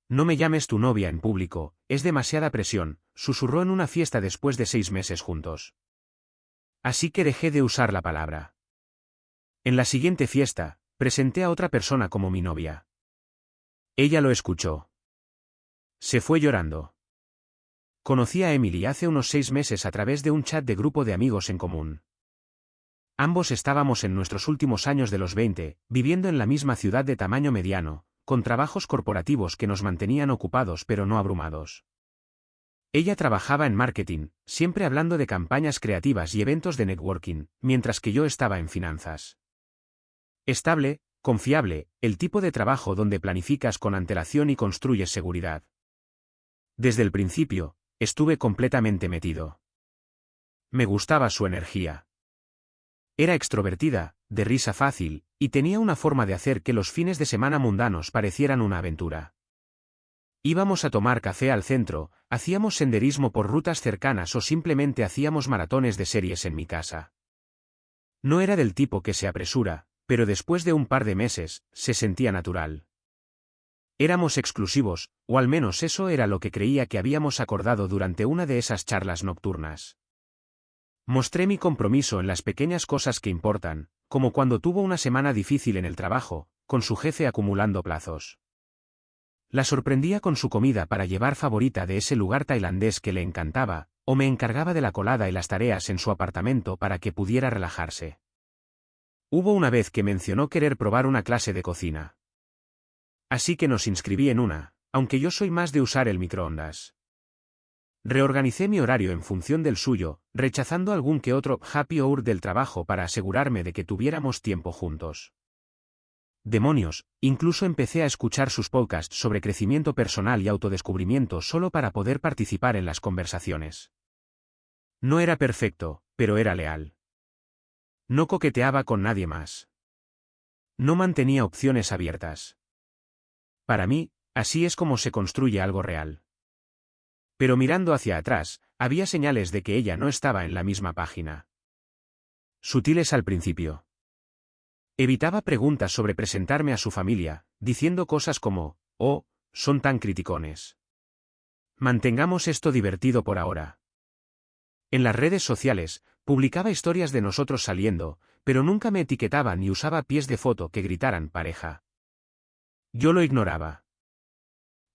No me llames tu novia en público, es demasiada presión, susurró en una fiesta después de 6 meses juntos. Así que dejé de usar la palabra. En la siguiente fiesta, presenté a otra persona como mi novia. Ella lo escuchó. Se fue llorando. Conocí a Emily hace unos 6 meses a través de un chat de grupo de amigos en común. Ambos estábamos en nuestros últimos años de los 20, viviendo en la misma ciudad de tamaño mediano, con trabajos corporativos que nos mantenían ocupados pero no abrumados. Ella trabajaba en marketing, siempre hablando de campañas creativas y eventos de networking, mientras que yo estaba en finanzas. Estable, confiable, el tipo de trabajo donde planificas con antelación y construyes seguridad. Desde el principio, estuve completamente metido. Me gustaba su energía. Era extrovertida, de risa fácil, y tenía una forma de hacer que los fines de semana mundanos parecieran una aventura. Íbamos a tomar café al centro, hacíamos senderismo por rutas cercanas o simplemente hacíamos maratones de series en mi casa. No era del tipo que se apresura, pero después de un par de meses, se sentía natural. Éramos exclusivos, o al menos eso era lo que creía que habíamos acordado durante una de esas charlas nocturnas. Mostré mi compromiso en las pequeñas cosas que importan, como cuando tuvo una semana difícil en el trabajo, con su jefe acumulando plazos. La sorprendía con su comida para llevar favorita de ese lugar tailandés que le encantaba, o me encargaba de la colada y las tareas en su apartamento para que pudiera relajarse. Hubo una vez que mencionó querer probar una clase de cocina. Así que nos inscribí en una, aunque yo soy más de usar el microondas. Reorganicé mi horario en función del suyo, rechazando algún que otro happy hour del trabajo para asegurarme de que tuviéramos tiempo juntos. Demonios, incluso empecé a escuchar sus podcasts sobre crecimiento personal y autodescubrimiento solo para poder participar en las conversaciones. No era perfecto, pero era leal. No coqueteaba con nadie más. No mantenía opciones abiertas. Para mí, así es como se construye algo real. Pero mirando hacia atrás, había señales de que ella no estaba en la misma página. Sutiles al principio. Evitaba preguntas sobre presentarme a su familia, diciendo cosas como, oh, son tan criticones. Mantengamos esto divertido por ahora. En las redes sociales, publicaba historias de nosotros saliendo, pero nunca me etiquetaba ni usaba pies de foto que gritaran pareja. Yo lo ignoraba.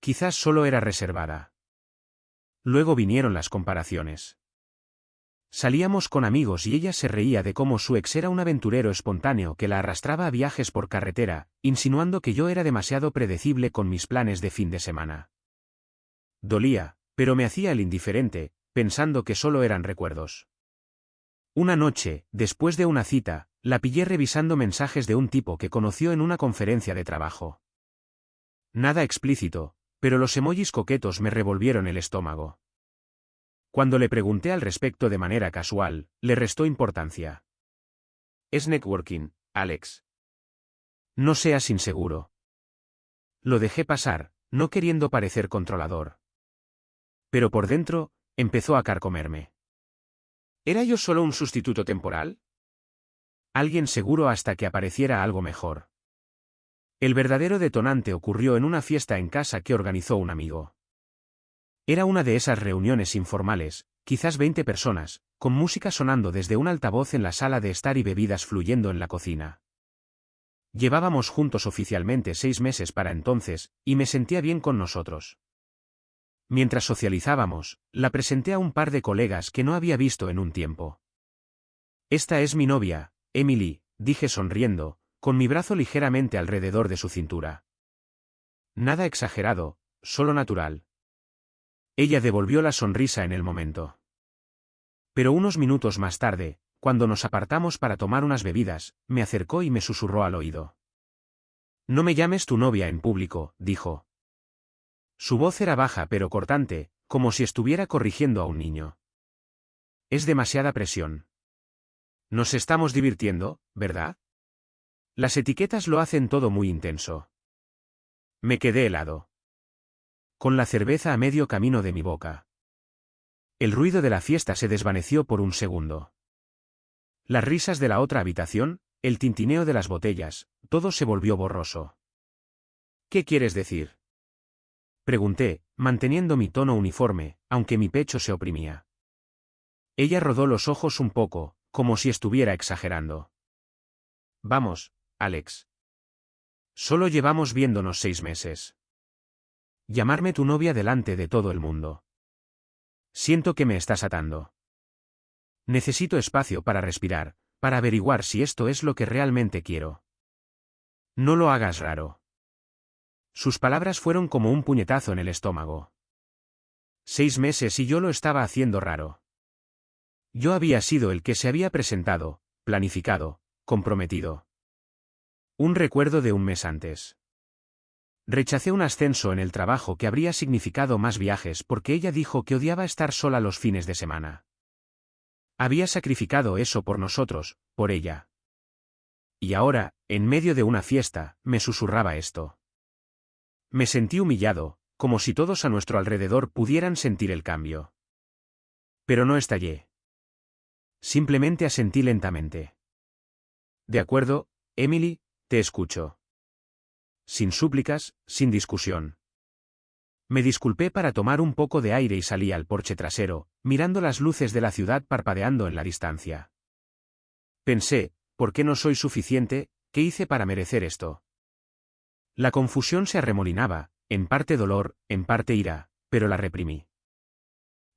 Quizás solo era reservada. Luego vinieron las comparaciones. Salíamos con amigos y ella se reía de cómo su ex era un aventurero espontáneo que la arrastraba a viajes por carretera, insinuando que yo era demasiado predecible con mis planes de fin de semana. Dolía, pero me hacía el indiferente, pensando que solo eran recuerdos. Una noche, después de una cita, la pillé revisando mensajes de un tipo que conoció en una conferencia de trabajo. Nada explícito, pero los emojis coquetos me revolvieron el estómago. Cuando le pregunté al respecto de manera casual, le restó importancia. Es networking, Alex. No seas inseguro. Lo dejé pasar, no queriendo parecer controlador. Pero por dentro, empezó a carcomerme. ¿Era yo solo un sustituto temporal? Alguien seguro hasta que apareciera algo mejor. El verdadero detonante ocurrió en una fiesta en casa que organizó un amigo. Era una de esas reuniones informales, quizás 20 personas, con música sonando desde un altavoz en la sala de estar y bebidas fluyendo en la cocina. Llevábamos juntos oficialmente 6 meses para entonces, y me sentía bien con nosotros. Mientras socializábamos, la presenté a un par de colegas que no había visto en un tiempo. Esta es mi novia, Emily, dije sonriendo, con mi brazo ligeramente alrededor de su cintura. Nada exagerado, solo natural. Ella devolvió la sonrisa en el momento. Pero unos minutos más tarde, cuando nos apartamos para tomar unas bebidas, me acercó y me susurró al oído. No me llames tu novia en público, dijo. Su voz era baja pero cortante, como si estuviera corrigiendo a un niño. Es demasiada presión. Nos estamos divirtiendo, ¿verdad? Las etiquetas lo hacen todo muy intenso. Me quedé helado. Con la cerveza a medio camino de mi boca. El ruido de la fiesta se desvaneció por un segundo. Las risas de la otra habitación, el tintineo de las botellas, todo se volvió borroso. ¿Qué quieres decir? Pregunté, manteniendo mi tono uniforme, aunque mi pecho se oprimía. Ella rodó los ojos un poco, como si estuviera exagerando. Vamos, Alex. Solo llevamos viéndonos 6 meses. Llamarme tu novia delante de todo el mundo. Siento que me estás atando. Necesito espacio para respirar, para averiguar si esto es lo que realmente quiero. No lo hagas raro. Sus palabras fueron como un puñetazo en el estómago. 6 meses y yo lo estaba haciendo raro. Yo había sido el que se había presentado, planificado, comprometido. Un recuerdo de un mes antes. Rechacé un ascenso en el trabajo que habría significado más viajes porque ella dijo que odiaba estar sola los fines de semana. Había sacrificado eso por nosotros, por ella. Y ahora, en medio de una fiesta, me susurraba esto. Me sentí humillado, como si todos a nuestro alrededor pudieran sentir el cambio. Pero no estallé. Simplemente asentí lentamente. De acuerdo, Emily, te escucho. Sin súplicas, sin discusión. Me disculpé para tomar un poco de aire y salí al porche trasero, mirando las luces de la ciudad parpadeando en la distancia. Pensé, ¿por qué no soy suficiente? ¿Qué hice para merecer esto? La confusión se arremolinaba, en parte dolor, en parte ira, pero la reprimí.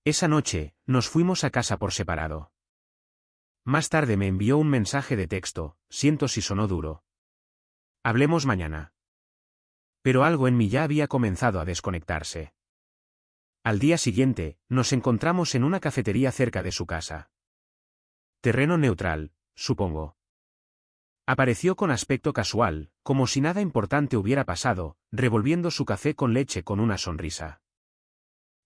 Esa noche, nos fuimos a casa por separado. Más tarde me envió un mensaje de texto, siento si sonó duro. Hablemos mañana. Pero algo en mí ya había comenzado a desconectarse. Al día siguiente, nos encontramos en una cafetería cerca de su casa. Terreno neutral, supongo. Apareció con aspecto casual, como si nada importante hubiera pasado, revolviendo su café con leche con una sonrisa.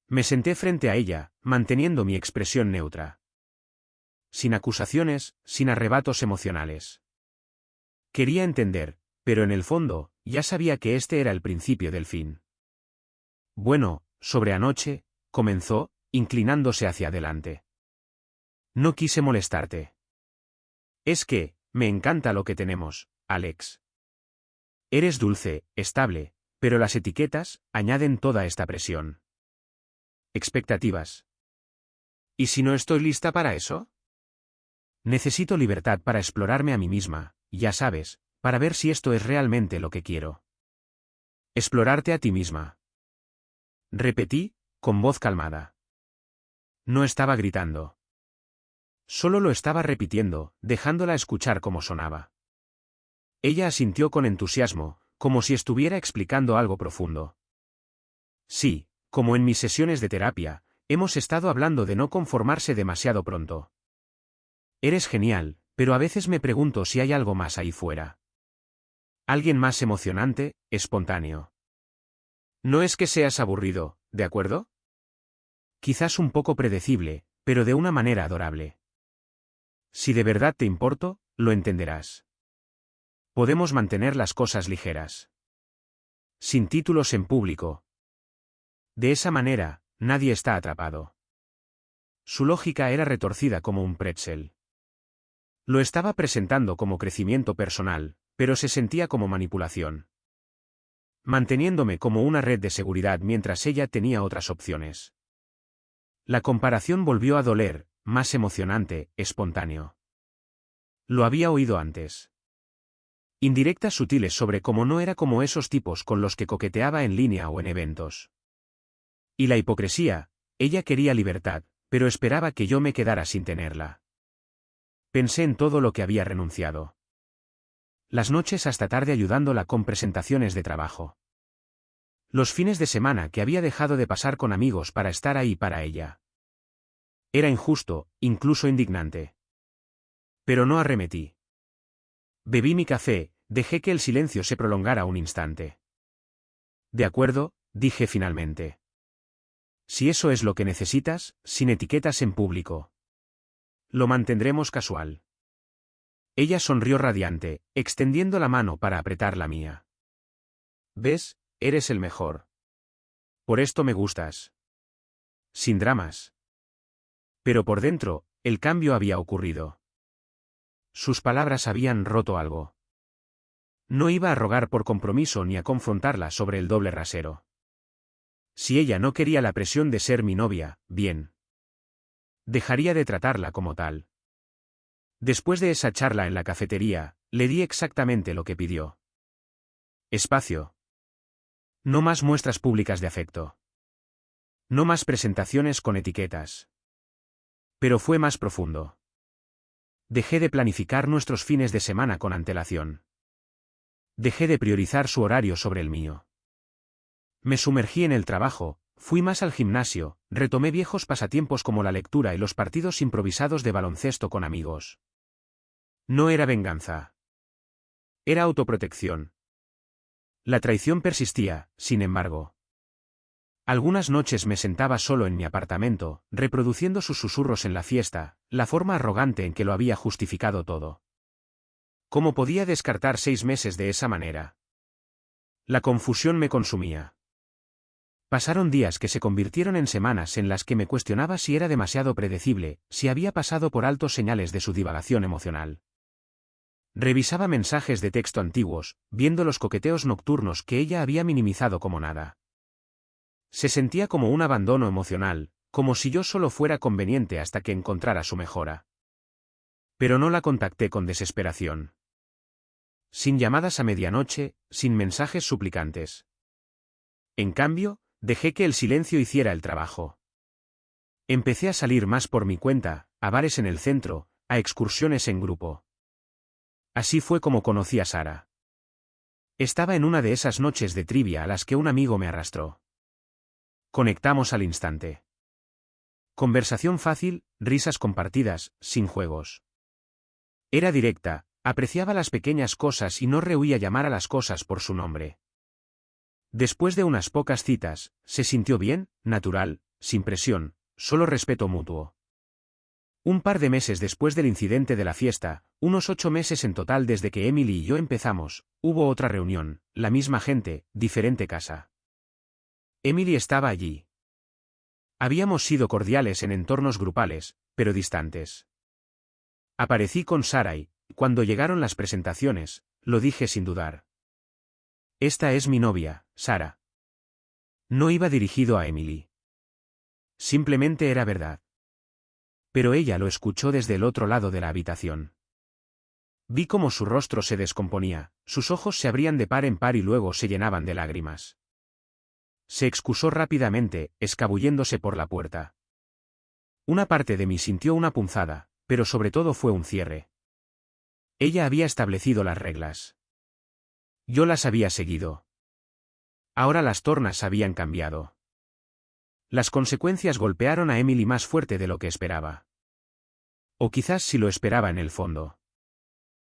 Me senté frente a ella, manteniendo mi expresión neutra. Sin acusaciones, sin arrebatos emocionales. Quería entender, pero en el fondo, ya sabía que este era el principio del fin. Bueno, sobre anoche, comenzó, inclinándose hacia adelante. No quise molestarte. Es que, me encanta lo que tenemos, Alex. Eres dulce, estable, pero las etiquetas añaden toda esta presión. Expectativas. ¿Y si no estoy lista para eso? Necesito libertad para explorarme a mí misma, ya sabes, para ver si esto es realmente lo que quiero. Explorarte a ti misma. Repetí, con voz calmada. No estaba gritando. Solo lo estaba repitiendo, dejándola escuchar cómo sonaba. Ella asintió con entusiasmo, como si estuviera explicando algo profundo. Sí, como en mis sesiones de terapia, hemos estado hablando de no conformarse demasiado pronto. Eres genial, pero a veces me pregunto si hay algo más ahí fuera. Alguien más emocionante, espontáneo. No es que seas aburrido, ¿de acuerdo? Quizás un poco predecible, pero de una manera adorable. Si de verdad te importo, lo entenderás. Podemos mantener las cosas ligeras. Sin títulos en público. De esa manera, nadie está atrapado. Su lógica era retorcida como un pretzel. Lo estaba presentando como crecimiento personal, pero se sentía como manipulación. Manteniéndome como una red de seguridad mientras ella tenía otras opciones. La comparación volvió a doler, más emocionante, espontáneo. Lo había oído antes. Indirectas sutiles sobre cómo no era como esos tipos con los que coqueteaba en línea o en eventos. Y la hipocresía, ella quería libertad, pero esperaba que yo me quedara sin tenerla. Pensé en todo lo que había renunciado. Las noches hasta tarde ayudándola con presentaciones de trabajo. Los fines de semana que había dejado de pasar con amigos para estar ahí para ella. Era injusto, incluso indignante. Pero no arremetí. Bebí mi café, dejé que el silencio se prolongara un instante. De acuerdo, dije finalmente. Si eso es lo que necesitas, sin etiquetas en público. Lo mantendremos casual. Ella sonrió radiante, extendiendo la mano para apretar la mía. ¿Ves? Eres el mejor. Por esto me gustas. Sin dramas. Pero por dentro, el cambio había ocurrido. Sus palabras habían roto algo. No iba a rogar por compromiso ni a confrontarla sobre el doble rasero. Si ella no quería la presión de ser mi novia, bien. Dejaría de tratarla como tal. Después de esa charla en la cafetería, le di exactamente lo que pidió. Espacio. No más muestras públicas de afecto. No más presentaciones con etiquetas. Pero fue más profundo. Dejé de planificar nuestros fines de semana con antelación. Dejé de priorizar su horario sobre el mío. Me sumergí en el trabajo, fui más al gimnasio, retomé viejos pasatiempos como la lectura y los partidos improvisados de baloncesto con amigos. No era venganza. Era autoprotección. La traición persistía, sin embargo. Algunas noches me sentaba solo en mi apartamento, reproduciendo sus susurros en la fiesta, la forma arrogante en que lo había justificado todo. ¿Cómo podía descartar 6 meses de esa manera? La confusión me consumía. Pasaron días que se convirtieron en semanas en las que me cuestionaba si era demasiado predecible, si había pasado por alto señales de su divagación emocional. Revisaba mensajes de texto antiguos, viendo los coqueteos nocturnos que ella había minimizado como nada. Se sentía como un abandono emocional, como si yo solo fuera conveniente hasta que encontrara su mejora. Pero no la contacté con desesperación. Sin llamadas a medianoche, sin mensajes suplicantes. En cambio, dejé que el silencio hiciera el trabajo. Empecé a salir más por mi cuenta, a bares en el centro, a excursiones en grupo. Así fue como conocí a Sara. Estaba en una de esas noches de trivia a las que un amigo me arrastró. Conectamos al instante. Conversación fácil, risas compartidas, sin juegos. Era directa, apreciaba las pequeñas cosas y no rehuía llamar a las cosas por su nombre. Después de unas pocas citas, se sintió bien, natural, sin presión, solo respeto mutuo. Un par de meses después del incidente de la fiesta, unos 8 meses en total desde que Emily y yo empezamos, hubo otra reunión, la misma gente, diferente casa. Emily estaba allí. Habíamos sido cordiales en entornos grupales, pero distantes. Aparecí con Sara y, cuando llegaron las presentaciones, lo dije sin dudar. Esta es mi novia, Sara. No iba dirigido a Emily. Simplemente era verdad. Pero ella lo escuchó desde el otro lado de la habitación. Vi cómo su rostro se descomponía, sus ojos se abrían de par en par y luego se llenaban de lágrimas. Se excusó rápidamente, escabulléndose por la puerta. Una parte de mí sintió una punzada, pero sobre todo fue un cierre. Ella había establecido las reglas. Yo las había seguido. Ahora las tornas habían cambiado. Las consecuencias golpearon a Emily más fuerte de lo que esperaba. O quizás sí lo esperaba en el fondo.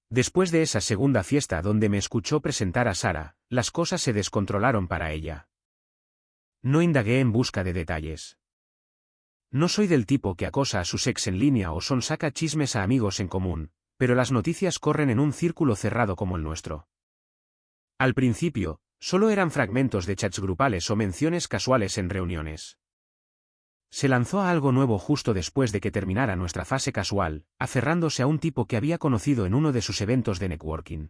Después de esa segunda fiesta donde me escuchó presentar a Sara, las cosas se descontrolaron para ella. No indagué en busca de detalles. No soy del tipo que acosa a su ex en línea o sonsaca chismes a amigos en común, pero las noticias corren en un círculo cerrado como el nuestro. Al principio, solo eran fragmentos de chats grupales o menciones casuales en reuniones. Se lanzó a algo nuevo justo después de que terminara nuestra fase casual, aferrándose a un tipo que había conocido en uno de sus eventos de networking.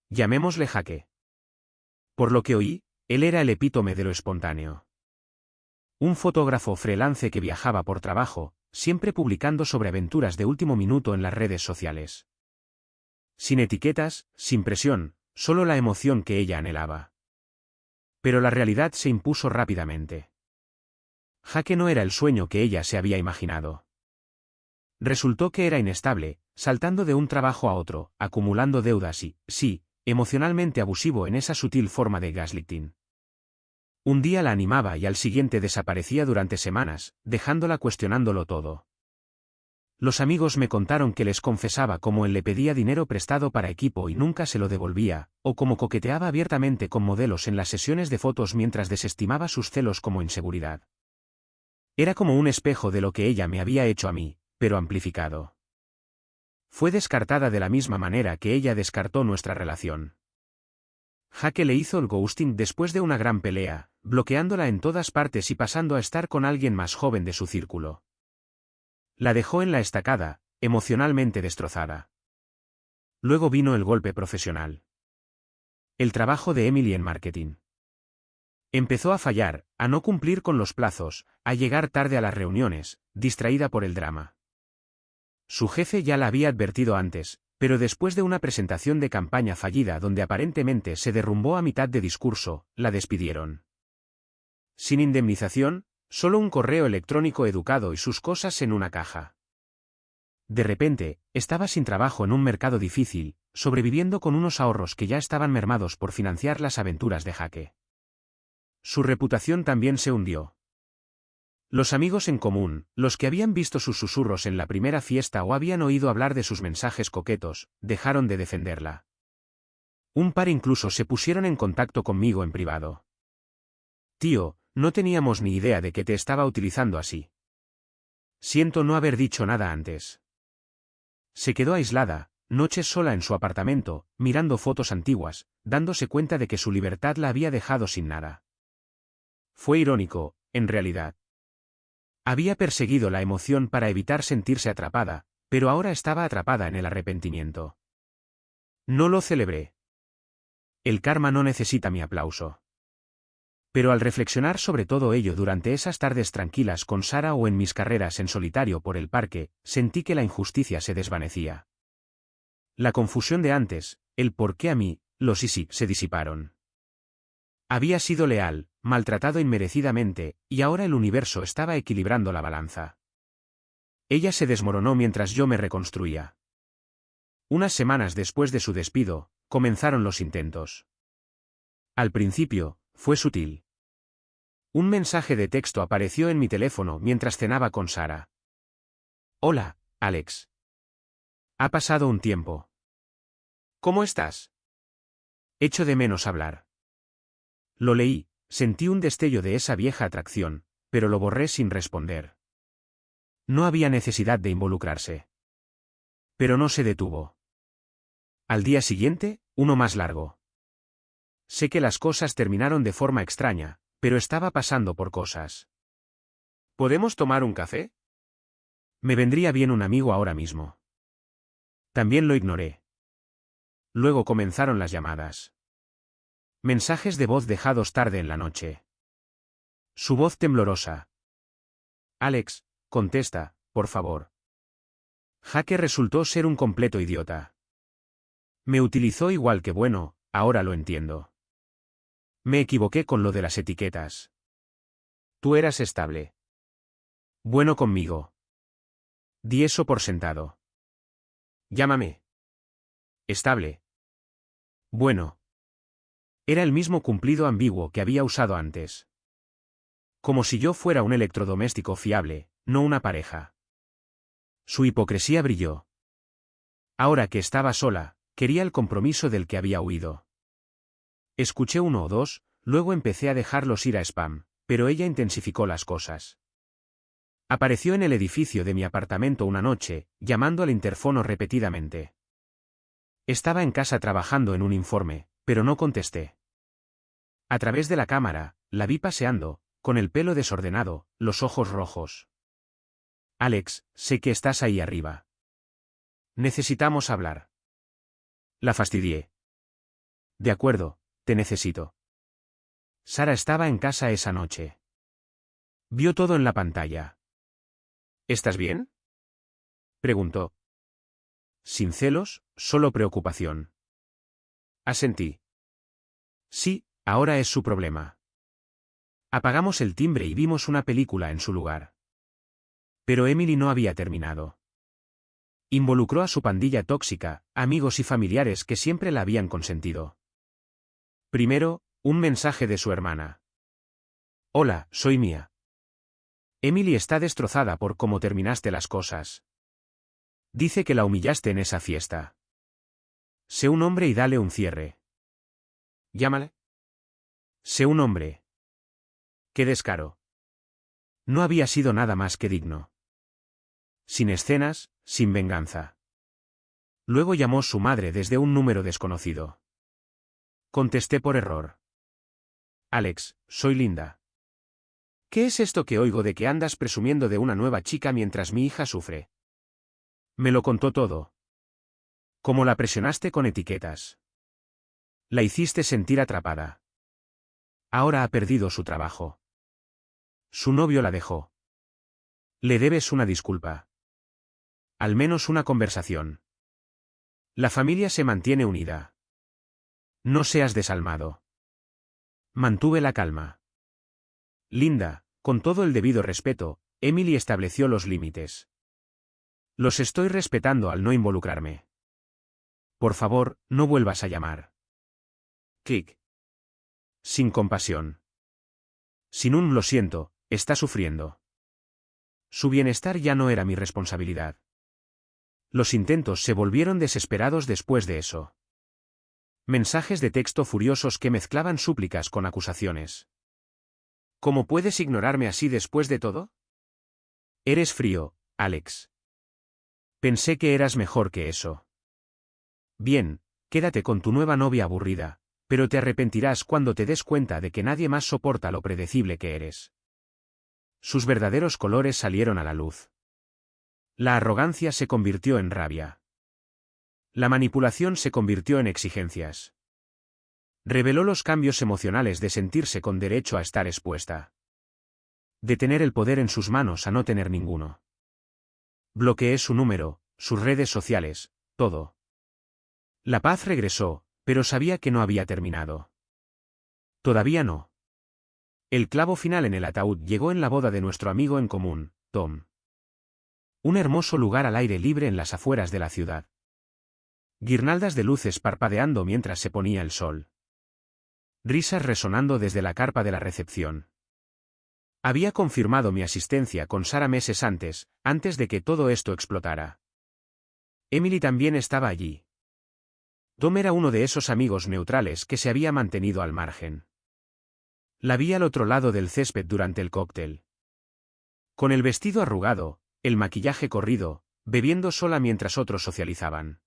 Llamémosle Jaque. Por lo que oí, él era el epítome de lo espontáneo. Un fotógrafo freelance que viajaba por trabajo, siempre publicando sobre aventuras de último minuto en las redes sociales. Sin etiquetas, sin presión, solo la emoción que ella anhelaba. Pero la realidad se impuso rápidamente. Jaque no era el sueño que ella se había imaginado. Resultó que era inestable, saltando de un trabajo a otro, acumulando deudas y, sí, emocionalmente abusivo en esa sutil forma de gaslighting. Un día la animaba y al siguiente desaparecía durante semanas, dejándola cuestionándolo todo. Los amigos me contaron que les confesaba cómo él le pedía dinero prestado para equipo y nunca se lo devolvía, o cómo coqueteaba abiertamente con modelos en las sesiones de fotos mientras desestimaba sus celos como inseguridad. Era como un espejo de lo que ella me había hecho a mí, pero amplificado. Fue descartada de la misma manera que ella descartó nuestra relación. Jaque le hizo el ghosting después de una gran pelea, bloqueándola en todas partes y pasando a estar con alguien más joven de su círculo. La dejó en la estacada, emocionalmente destrozada. Luego vino el golpe profesional. El trabajo de Emily en marketing. Empezó a fallar, a no cumplir con los plazos, a llegar tarde a las reuniones, distraída por el drama. Su jefe ya la había advertido antes, pero después de una presentación de campaña fallida donde aparentemente se derrumbó a mitad de discurso, la despidieron. Sin indemnización, solo un correo electrónico educado y sus cosas en una caja. De repente, estaba sin trabajo en un mercado difícil, sobreviviendo con unos ahorros que ya estaban mermados por financiar las aventuras de Jaque. Su reputación también se hundió. Los amigos en común, los que habían visto sus susurros en la primera fiesta o habían oído hablar de sus mensajes coquetos, dejaron de defenderla. Un par incluso se pusieron en contacto conmigo en privado. Tío, no teníamos ni idea de que te estaba utilizando así. Siento no haber dicho nada antes. Se quedó aislada, noches sola en su apartamento, mirando fotos antiguas, dándose cuenta de que su libertad la había dejado sin nada. Fue irónico, en realidad. Había perseguido la emoción para evitar sentirse atrapada, pero ahora estaba atrapada en el arrepentimiento. No lo celebré. El karma no necesita mi aplauso. Pero al reflexionar sobre todo ello durante esas tardes tranquilas con Sara o en mis carreras en solitario por el parque, sentí que la injusticia se desvanecía. La confusión de antes, el por qué a mí, los y sí, se disiparon. Había sido leal, maltratado inmerecidamente, y ahora el universo estaba equilibrando la balanza. Ella se desmoronó mientras yo me reconstruía. Unas semanas después de su despido, comenzaron los intentos. Al principio, fue sutil. Un mensaje de texto apareció en mi teléfono mientras cenaba con Sara. Hola, Alex. Ha pasado un tiempo. ¿Cómo estás? Echo de menos hablar. Lo leí, sentí un destello de esa vieja atracción, pero lo borré sin responder. No había necesidad de involucrarse. Pero no se detuvo. Al día siguiente, uno más largo. Sé que las cosas terminaron de forma extraña, pero estaba pasando por cosas. ¿Podemos tomar un café? Me vendría bien un amigo ahora mismo. También lo ignoré. Luego comenzaron las llamadas. Mensajes de voz dejados tarde en la noche. Su voz temblorosa. Alex, contesta, por favor. Jaque resultó ser un completo idiota. Me utilizó igual que bueno, ahora lo entiendo. Me equivoqué con lo de las etiquetas. Tú eras estable. Bueno conmigo. Di eso por sentado. Llámame. Estable. Bueno. Era el mismo cumplido ambiguo que había usado antes. Como si yo fuera un electrodoméstico fiable, no una pareja. Su hipocresía brilló. Ahora que estaba sola, quería el compromiso del que había huido. Escuché uno o dos, luego empecé a dejarlos ir a spam, pero ella intensificó las cosas. Apareció en el edificio de mi apartamento una noche, llamando al interfono repetidamente. Estaba en casa trabajando en un informe, pero no contesté. A través de la cámara, la vi paseando, con el pelo desordenado, los ojos rojos. Alex, sé que estás ahí arriba. Necesitamos hablar. La fastidié. De acuerdo, te necesito. Sara estaba en casa esa noche. Vio todo en la pantalla. ¿Estás bien? Preguntó. Sin celos, solo preocupación. Asentí. Sí, ahora es su problema. Apagamos el timbre y vimos una película en su lugar. Pero Emily no había terminado. Involucró a su pandilla tóxica, amigos y familiares que siempre la habían consentido. Primero, un mensaje de su hermana. Hola, soy Mia. Emily está destrozada por cómo terminaste las cosas. Dice que la humillaste en esa fiesta. Sé un hombre y dale un cierre. Llámale. Sé un hombre. Qué descaro. No había sido nada más que digno. Sin escenas, sin venganza. Luego llamó su madre desde un número desconocido. Contesté por error. Alex, soy Linda. ¿Qué es esto que oigo de que andas presumiendo de una nueva chica mientras mi hija sufre? Me lo contó todo. ¿Cómo la presionaste con etiquetas? La hiciste sentir atrapada. Ahora ha perdido su trabajo. Su novio la dejó. Le debes una disculpa. Al menos una conversación. La familia se mantiene unida. No seas desalmado. Mantuve la calma. Linda, con todo el debido respeto, Emily estableció los límites. Los estoy respetando al no involucrarme. Por favor, no vuelvas a llamar. Clic. Sin compasión. Sin un lo siento, está sufriendo. Su bienestar ya no era mi responsabilidad. Los intentos se volvieron desesperados después de eso. Mensajes de texto furiosos que mezclaban súplicas con acusaciones. ¿Cómo puedes ignorarme así después de todo? Eres frío, Alex. Pensé que eras mejor que eso. Bien, quédate con tu nueva novia aburrida, pero te arrepentirás cuando te des cuenta de que nadie más soporta lo predecible que eres. Sus verdaderos colores salieron a la luz. La arrogancia se convirtió en rabia. La manipulación se convirtió en exigencias. Reveló los cambios emocionales de sentirse con derecho a estar expuesta. De tener el poder en sus manos a no tener ninguno. Bloqueé su número, sus redes sociales, todo. La paz regresó, pero sabía que no había terminado. Todavía no. El clavo final en el ataúd llegó en la boda de nuestro amigo en común, Tom. Un hermoso lugar al aire libre en las afueras de la ciudad. Guirnaldas de luces parpadeando mientras se ponía el sol. Risas resonando desde la carpa de la recepción. Había confirmado mi asistencia con Sara meses antes de que todo esto explotara. Emily también estaba allí. Tom era uno de esos amigos neutrales que se había mantenido al margen. La vi al otro lado del césped durante el cóctel. Con el vestido arrugado, el maquillaje corrido, bebiendo sola mientras otros socializaban.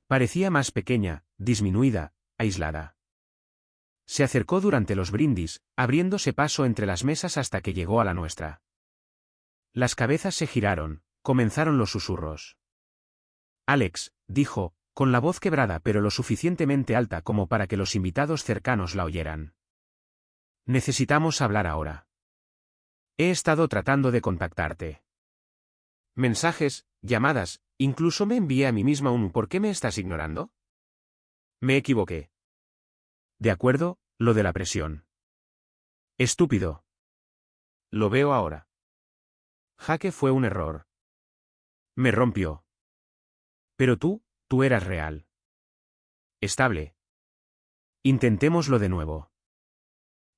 Parecía más pequeña, disminuida, aislada. Se acercó durante los brindis, abriéndose paso entre las mesas hasta que llegó a la nuestra. Las cabezas se giraron, comenzaron los susurros. Alex, dijo, con la voz quebrada pero lo suficientemente alta como para que los invitados cercanos la oyeran. Necesitamos hablar ahora. He estado tratando de contactarte. Mensajes, llamadas, incluso me envié a mí misma un ¿por qué me estás ignorando? Me equivoqué. De acuerdo, lo de la presión. Estúpido. Lo veo ahora. Jaque fue un error. Me rompió. Pero tú eras real. Estable. Intentémoslo de nuevo.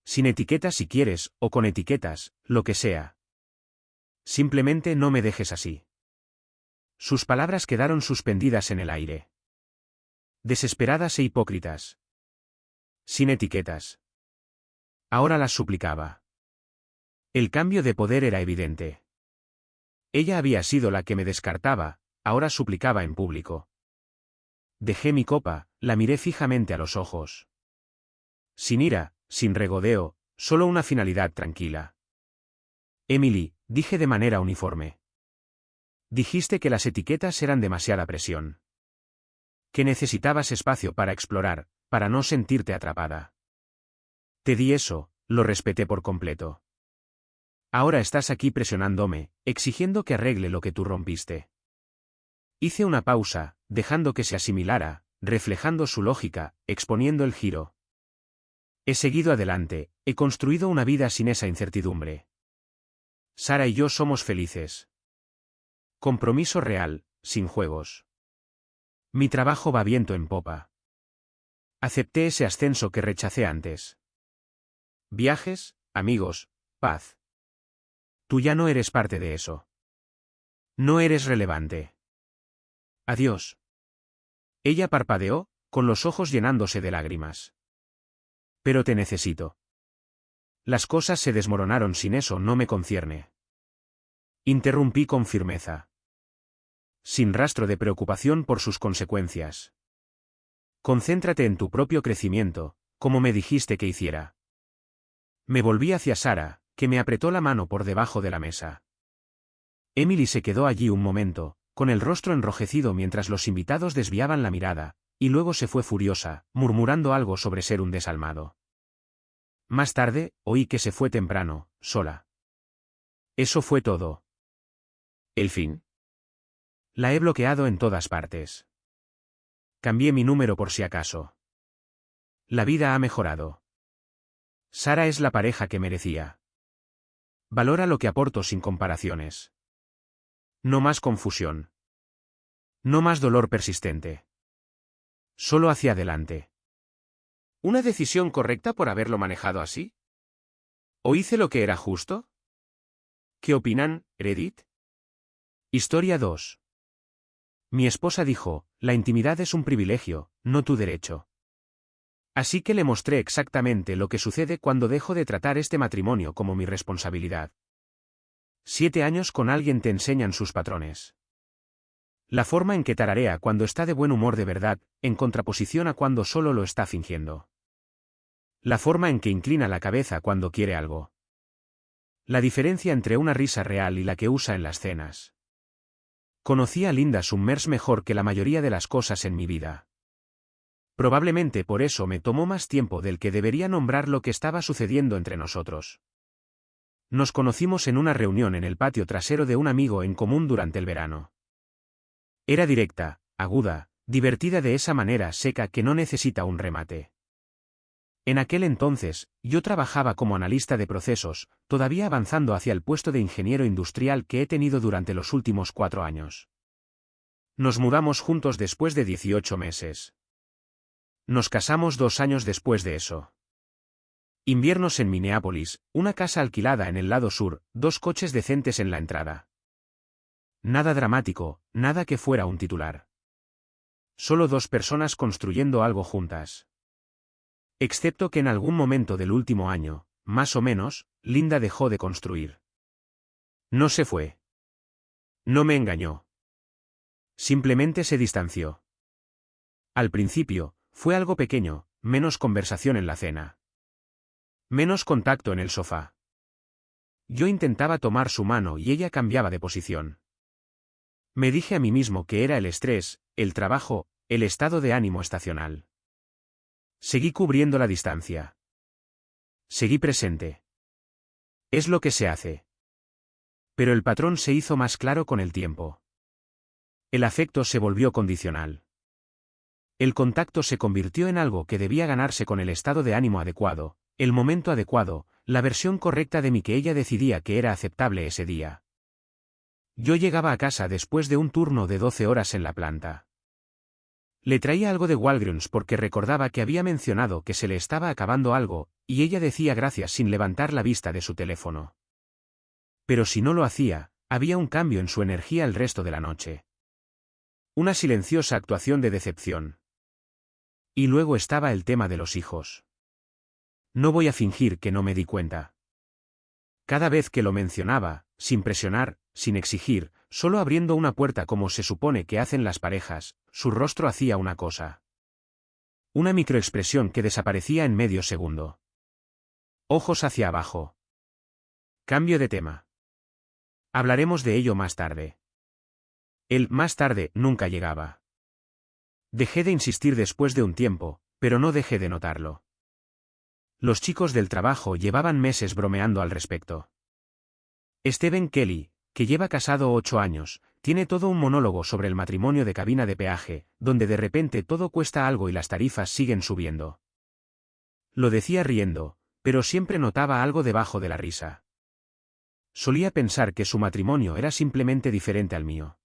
Sin etiquetas si quieres, o con etiquetas, lo que sea. Simplemente no me dejes así. Sus palabras quedaron suspendidas en el aire. Desesperadas e hipócritas. Sin etiquetas. Ahora las suplicaba. El cambio de poder era evidente. Ella había sido la que me descartaba, ahora suplicaba en público. Dejé mi copa, la miré fijamente a los ojos. Sin ira, sin regodeo, solo una finalidad tranquila. Emily, dije de manera uniforme. Dijiste que las etiquetas eran demasiada presión. Que necesitabas espacio para explorar, para no sentirte atrapada. Te di eso, lo respeté por completo. Ahora estás aquí presionándome, exigiendo que arregle lo que tú rompiste. Hice una pausa, dejando que se asimilara, reflejando su lógica, exponiendo el giro. He seguido adelante, he construido una vida sin esa incertidumbre. Sara y yo somos felices. Compromiso real, sin juegos. Mi trabajo va viento en popa. Acepté ese ascenso que rechacé antes. Viajes, amigos, paz. Tú ya no eres parte de eso. No eres relevante. Adiós. Ella parpadeó, con los ojos llenándose de lágrimas. Pero te necesito. Las cosas se desmoronaron sin eso, no me concierne. Interrumpí con firmeza. Sin rastro de preocupación por sus consecuencias. Concéntrate en tu propio crecimiento, como me dijiste que hiciera. Me volví hacia Sara, que me apretó la mano por debajo de la mesa. Emily se quedó allí un momento, con el rostro enrojecido mientras los invitados desviaban la mirada, y luego se fue furiosa, murmurando algo sobre ser un desalmado. Más tarde, oí que se fue temprano, sola. Eso fue todo. El fin. La he bloqueado en todas partes. Cambié mi número por si acaso. La vida ha mejorado. Sara es la pareja que merecía. Valora lo que aporto sin comparaciones. No más confusión. No más dolor persistente. Solo hacia adelante. ¿Una decisión correcta por haberlo manejado así? ¿O hice lo que era justo? ¿Qué opinan, Reddit? Historia 2. Mi esposa dijo, la intimidad es un privilegio, no tu derecho. Así que le mostré exactamente lo que sucede cuando dejo de tratar este matrimonio como mi responsabilidad. 7 años con alguien te enseñan sus patrones. La forma en que tararea cuando está de buen humor de verdad, en contraposición a cuando solo lo está fingiendo. La forma en que inclina la cabeza cuando quiere algo. La diferencia entre una risa real y la que usa en las cenas. Conocí a Linda Summers mejor que la mayoría de las cosas en mi vida. Probablemente por eso me tomó más tiempo del que debería nombrar lo que estaba sucediendo entre nosotros. Nos conocimos en una reunión en el patio trasero de un amigo en común durante el verano. Era directa, aguda, divertida de esa manera seca que no necesita un remate. En aquel entonces, yo trabajaba como analista de procesos, todavía avanzando hacia el puesto de ingeniero industrial que he tenido durante los últimos 4 años. Nos mudamos juntos después de 18 meses. Nos casamos 2 años después de eso. Inviernos en Minneapolis, una casa alquilada en el lado sur, 2 coches decentes en la entrada. Nada dramático, nada que fuera un titular. Solo 2 personas construyendo algo juntas. Excepto que en algún momento del último año, más o menos, Linda dejó de construir. No se fue. No me engañó. Simplemente se distanció. Al principio, fue algo pequeño, menos conversación en la cena. Menos contacto en el sofá. Yo intentaba tomar su mano y ella cambiaba de posición. Me dije a mí mismo que era el estrés, el trabajo, el estado de ánimo estacional. Seguí cubriendo la distancia. Seguí presente. Es lo que se hace. Pero el patrón se hizo más claro con el tiempo. El afecto se volvió condicional. El contacto se convirtió en algo que debía ganarse con el estado de ánimo adecuado, el momento adecuado, la versión correcta de mí que ella decidía que era aceptable ese día. Yo llegaba a casa después de un turno de 12 horas en la planta. Le traía algo de Walgreens porque recordaba que había mencionado que se le estaba acabando algo, y ella decía gracias sin levantar la vista de su teléfono. Pero si no lo hacía, había un cambio en su energía el resto de la noche. Una silenciosa actuación de decepción. Y luego estaba el tema de los hijos. No voy a fingir que no me di cuenta. Cada vez que lo mencionaba, sin presionar, sin exigir, solo abriendo una puerta como se supone que hacen las parejas, su rostro hacía una cosa. Una microexpresión que desaparecía en medio segundo. Ojos hacia abajo. Cambio de tema. Hablaremos de ello más tarde. El más tarde nunca llegaba. Dejé de insistir después de un tiempo, pero no dejé de notarlo. Los chicos del trabajo llevaban meses bromeando al respecto. Stephen Kelly, que lleva casado 8 años, tiene todo un monólogo sobre el matrimonio de cabina de peaje, donde de repente todo cuesta algo y las tarifas siguen subiendo. Lo decía riendo, pero siempre notaba algo debajo de la risa. Solía pensar que su matrimonio era simplemente diferente al mío.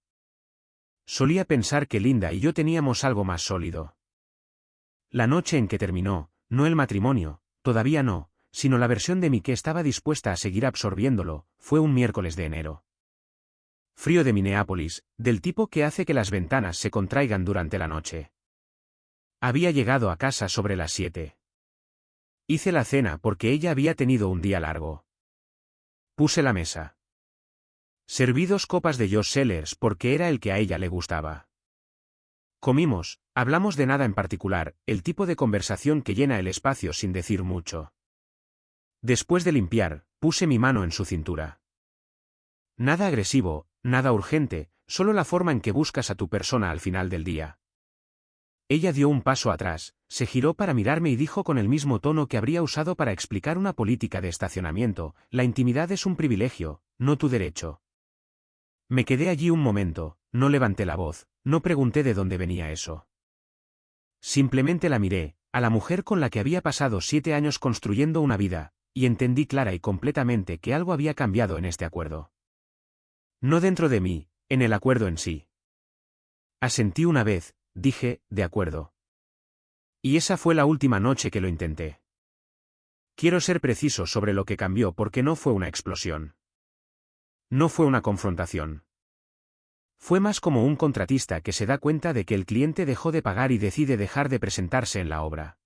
Solía pensar que Linda y yo teníamos algo más sólido. La noche en que terminó, no el matrimonio, todavía no, sino la versión de mí que estaba dispuesta a seguir absorbiéndolo, fue un miércoles de enero. Frío de Minneapolis, del tipo que hace que las ventanas se contraigan durante la noche. Había llegado a casa sobre las 7. Hice la cena porque ella había tenido un día largo. Puse la mesa. Serví 2 copas de Josh Cellars porque era el que a ella le gustaba. Comimos, hablamos de nada en particular, el tipo de conversación que llena el espacio sin decir mucho. Después de limpiar, puse mi mano en su cintura. Nada agresivo, nada urgente, solo la forma en que buscas a tu persona al final del día. Ella dio un paso atrás, se giró para mirarme y dijo con el mismo tono que habría usado para explicar una política de estacionamiento: la intimidad es un privilegio, no tu derecho. Me quedé allí un momento, no levanté la voz, no pregunté de dónde venía eso. Simplemente la miré, a la mujer con la que había pasado 7 años construyendo una vida, y entendí clara y completamente que algo había cambiado en este acuerdo. No dentro de mí, en el acuerdo en sí. Asentí una vez, dije, de acuerdo. Y esa fue la última noche que lo intenté. Quiero ser preciso sobre lo que cambió porque no fue una explosión. No fue una confrontación. Fue más como un contratista que se da cuenta de que el cliente dejó de pagar y decide dejar de presentarse en la obra.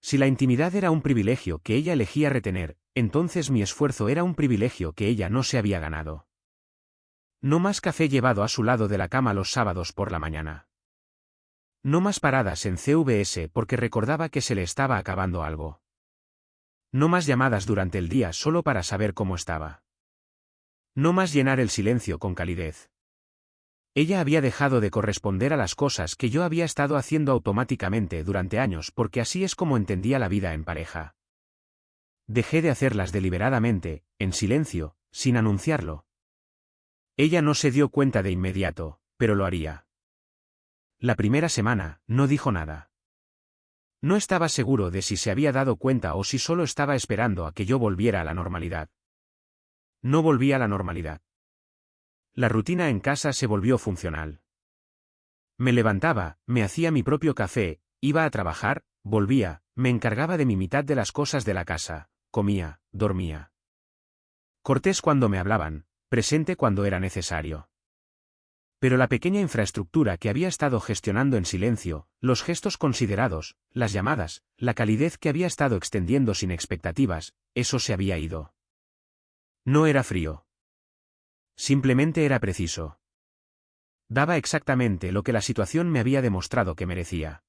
Si la intimidad era un privilegio que ella elegía retener, entonces mi esfuerzo era un privilegio que ella no se había ganado. No más café llevado a su lado de la cama los sábados por la mañana. No más paradas en CVS porque recordaba que se le estaba acabando algo. No más llamadas durante el día solo para saber cómo estaba. No más llenar el silencio con calidez. Ella había dejado de corresponder a las cosas que yo había estado haciendo automáticamente durante años porque así es como entendía la vida en pareja. Dejé de hacerlas deliberadamente, en silencio, sin anunciarlo. Ella no se dio cuenta de inmediato, pero lo haría. La primera semana, no dijo nada. No estaba seguro de si se había dado cuenta o si solo estaba esperando a que yo volviera a la normalidad. No volví a la normalidad. La rutina en casa se volvió funcional. Me levantaba, me hacía mi propio café, iba a trabajar, volvía, me encargaba de mi mitad de las cosas de la casa, comía, dormía. Cortés cuando me hablaban, presente cuando era necesario. Pero la pequeña infraestructura que había estado gestionando en silencio, los gestos considerados, las llamadas, la calidez que había estado extendiendo sin expectativas, eso se había ido. No era frío. Simplemente era preciso. Daba exactamente lo que la situación me había demostrado que merecía.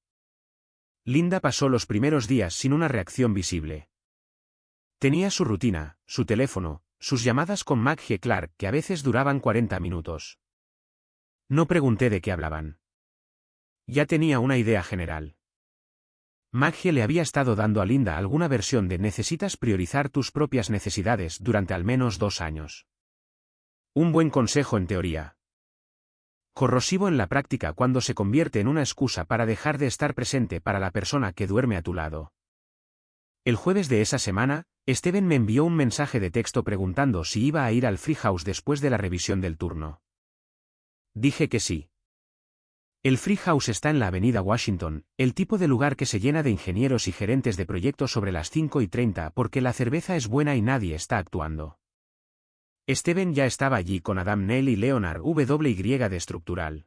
Linda pasó los primeros días sin una reacción visible. Tenía su rutina, su teléfono, sus llamadas con Maggie Clark que a veces duraban 40 minutos. No pregunté de qué hablaban. Ya tenía una idea general. Maggie le había estado dando a Linda alguna versión de necesitas priorizar tus propias necesidades durante al menos 2 años. Un buen consejo en teoría. Corrosivo en la práctica cuando se convierte en una excusa para dejar de estar presente para la persona que duerme a tu lado. El jueves de esa semana, Steven me envió un mensaje de texto preguntando si iba a ir al Free House después de la revisión del turno. Dije que sí. El Free House está en la avenida Washington, el tipo de lugar que se llena de ingenieros y gerentes de proyectos sobre las 5:30 porque la cerveza es buena y nadie está actuando. Steven ya estaba allí con Adam Nell y Leonard WY de Estructural.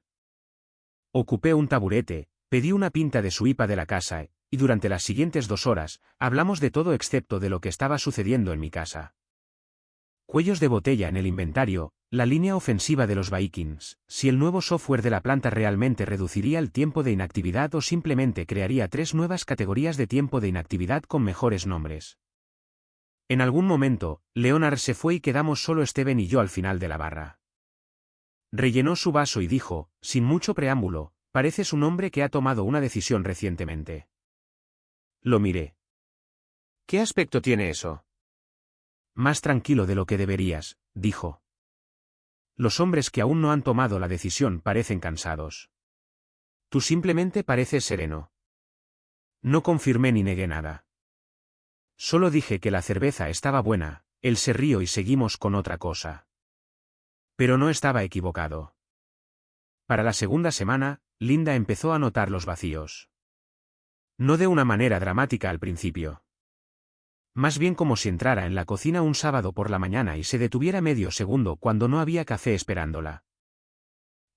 Ocupé un taburete, pedí una pinta de su IPA de la casa, y durante las siguientes 2 horas, hablamos de todo excepto de lo que estaba sucediendo en mi casa. Cuellos de botella en el inventario, la línea ofensiva de los Vikings, si el nuevo software de la planta realmente reduciría el tiempo de inactividad o simplemente crearía 3 nuevas categorías de tiempo de inactividad con mejores nombres. En algún momento, Leonard se fue y quedamos solo Steven y yo al final de la barra. Rellenó su vaso y dijo, sin mucho preámbulo, pareces un hombre que ha tomado una decisión recientemente. Lo miré. ¿Qué aspecto tiene eso? Más tranquilo de lo que deberías, dijo. Los hombres que aún no han tomado la decisión parecen cansados. Tú simplemente pareces sereno. No confirmé ni negué nada. Solo dije que la cerveza estaba buena, él se rió y seguimos con otra cosa. Pero no estaba equivocado. Para la segunda semana, Linda empezó a notar los vacíos. No de una manera dramática al principio. Más bien como si entrara en la cocina un sábado por la mañana y se detuviera medio segundo cuando no había café esperándola.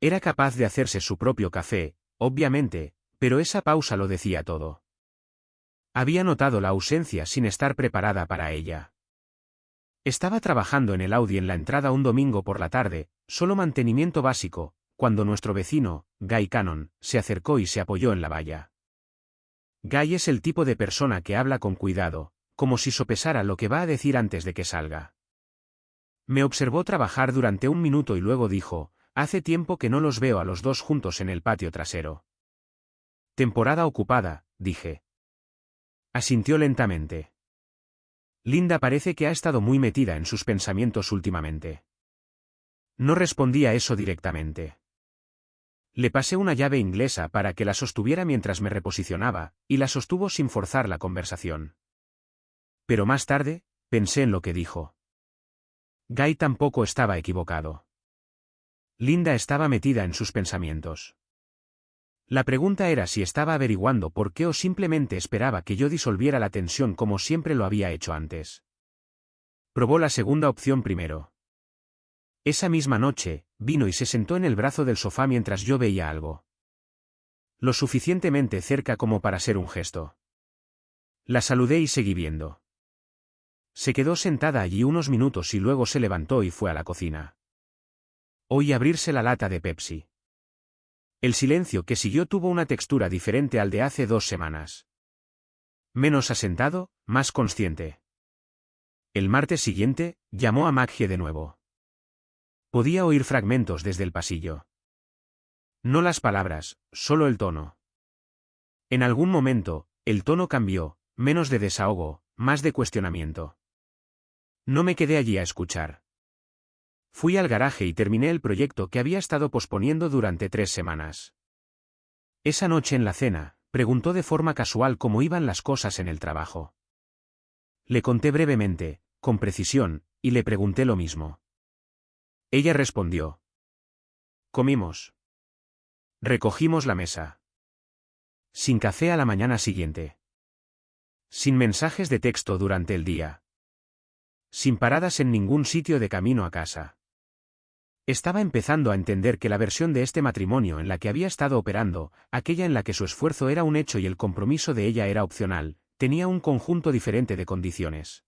Era capaz de hacerse su propio café, obviamente, pero esa pausa lo decía todo. Había notado la ausencia sin estar preparada para ella. Estaba trabajando en el Audi en la entrada un domingo por la tarde, solo mantenimiento básico, cuando nuestro vecino, Guy Cannon, se acercó y se apoyó en la valla. Guy es el tipo de persona que habla con cuidado, como si sopesara lo que va a decir antes de que salga. Me observó trabajar durante un minuto y luego dijo, hace tiempo que no los veo a los dos juntos en el patio trasero. Temporada ocupada, dije. Asintió lentamente. Linda parece que ha estado muy metida en sus pensamientos últimamente. No respondí a eso directamente. Le pasé una llave inglesa para que la sostuviera mientras me reposicionaba, y la sostuvo sin forzar la conversación. Pero más tarde, pensé en lo que dijo. Guy tampoco estaba equivocado. Linda estaba metida en sus pensamientos. La pregunta era si estaba averiguando por qué o simplemente esperaba que yo disolviera la tensión como siempre lo había hecho antes. Probó la segunda opción primero. Esa misma noche, vino y se sentó en el brazo del sofá mientras yo veía algo. Lo suficientemente cerca como para ser un gesto. La saludé y seguí viendo. Se quedó sentada allí unos minutos y luego se levantó y fue a la cocina. Oí abrirse la lata de Pepsi. El silencio que siguió tuvo una textura diferente al de hace 2 semanas. Menos asentado, más consciente. El martes siguiente, llamó a Maggie de nuevo. Podía oír fragmentos desde el pasillo. No las palabras, solo el tono. En algún momento, el tono cambió, menos de desahogo, más de cuestionamiento. No me quedé allí a escuchar. Fui al garaje y terminé el proyecto que había estado posponiendo durante 3 semanas. Esa noche en la cena, preguntó de forma casual cómo iban las cosas en el trabajo. Le conté brevemente, con precisión, y le pregunté lo mismo. Ella respondió. Comimos. Recogimos la mesa. Sin café a la mañana siguiente. Sin mensajes de texto durante el día. Sin paradas en ningún sitio de camino a casa. Estaba empezando a entender que la versión de este matrimonio en la que había estado operando, aquella en la que su esfuerzo era un hecho y el compromiso de ella era opcional, tenía un conjunto diferente de condiciones.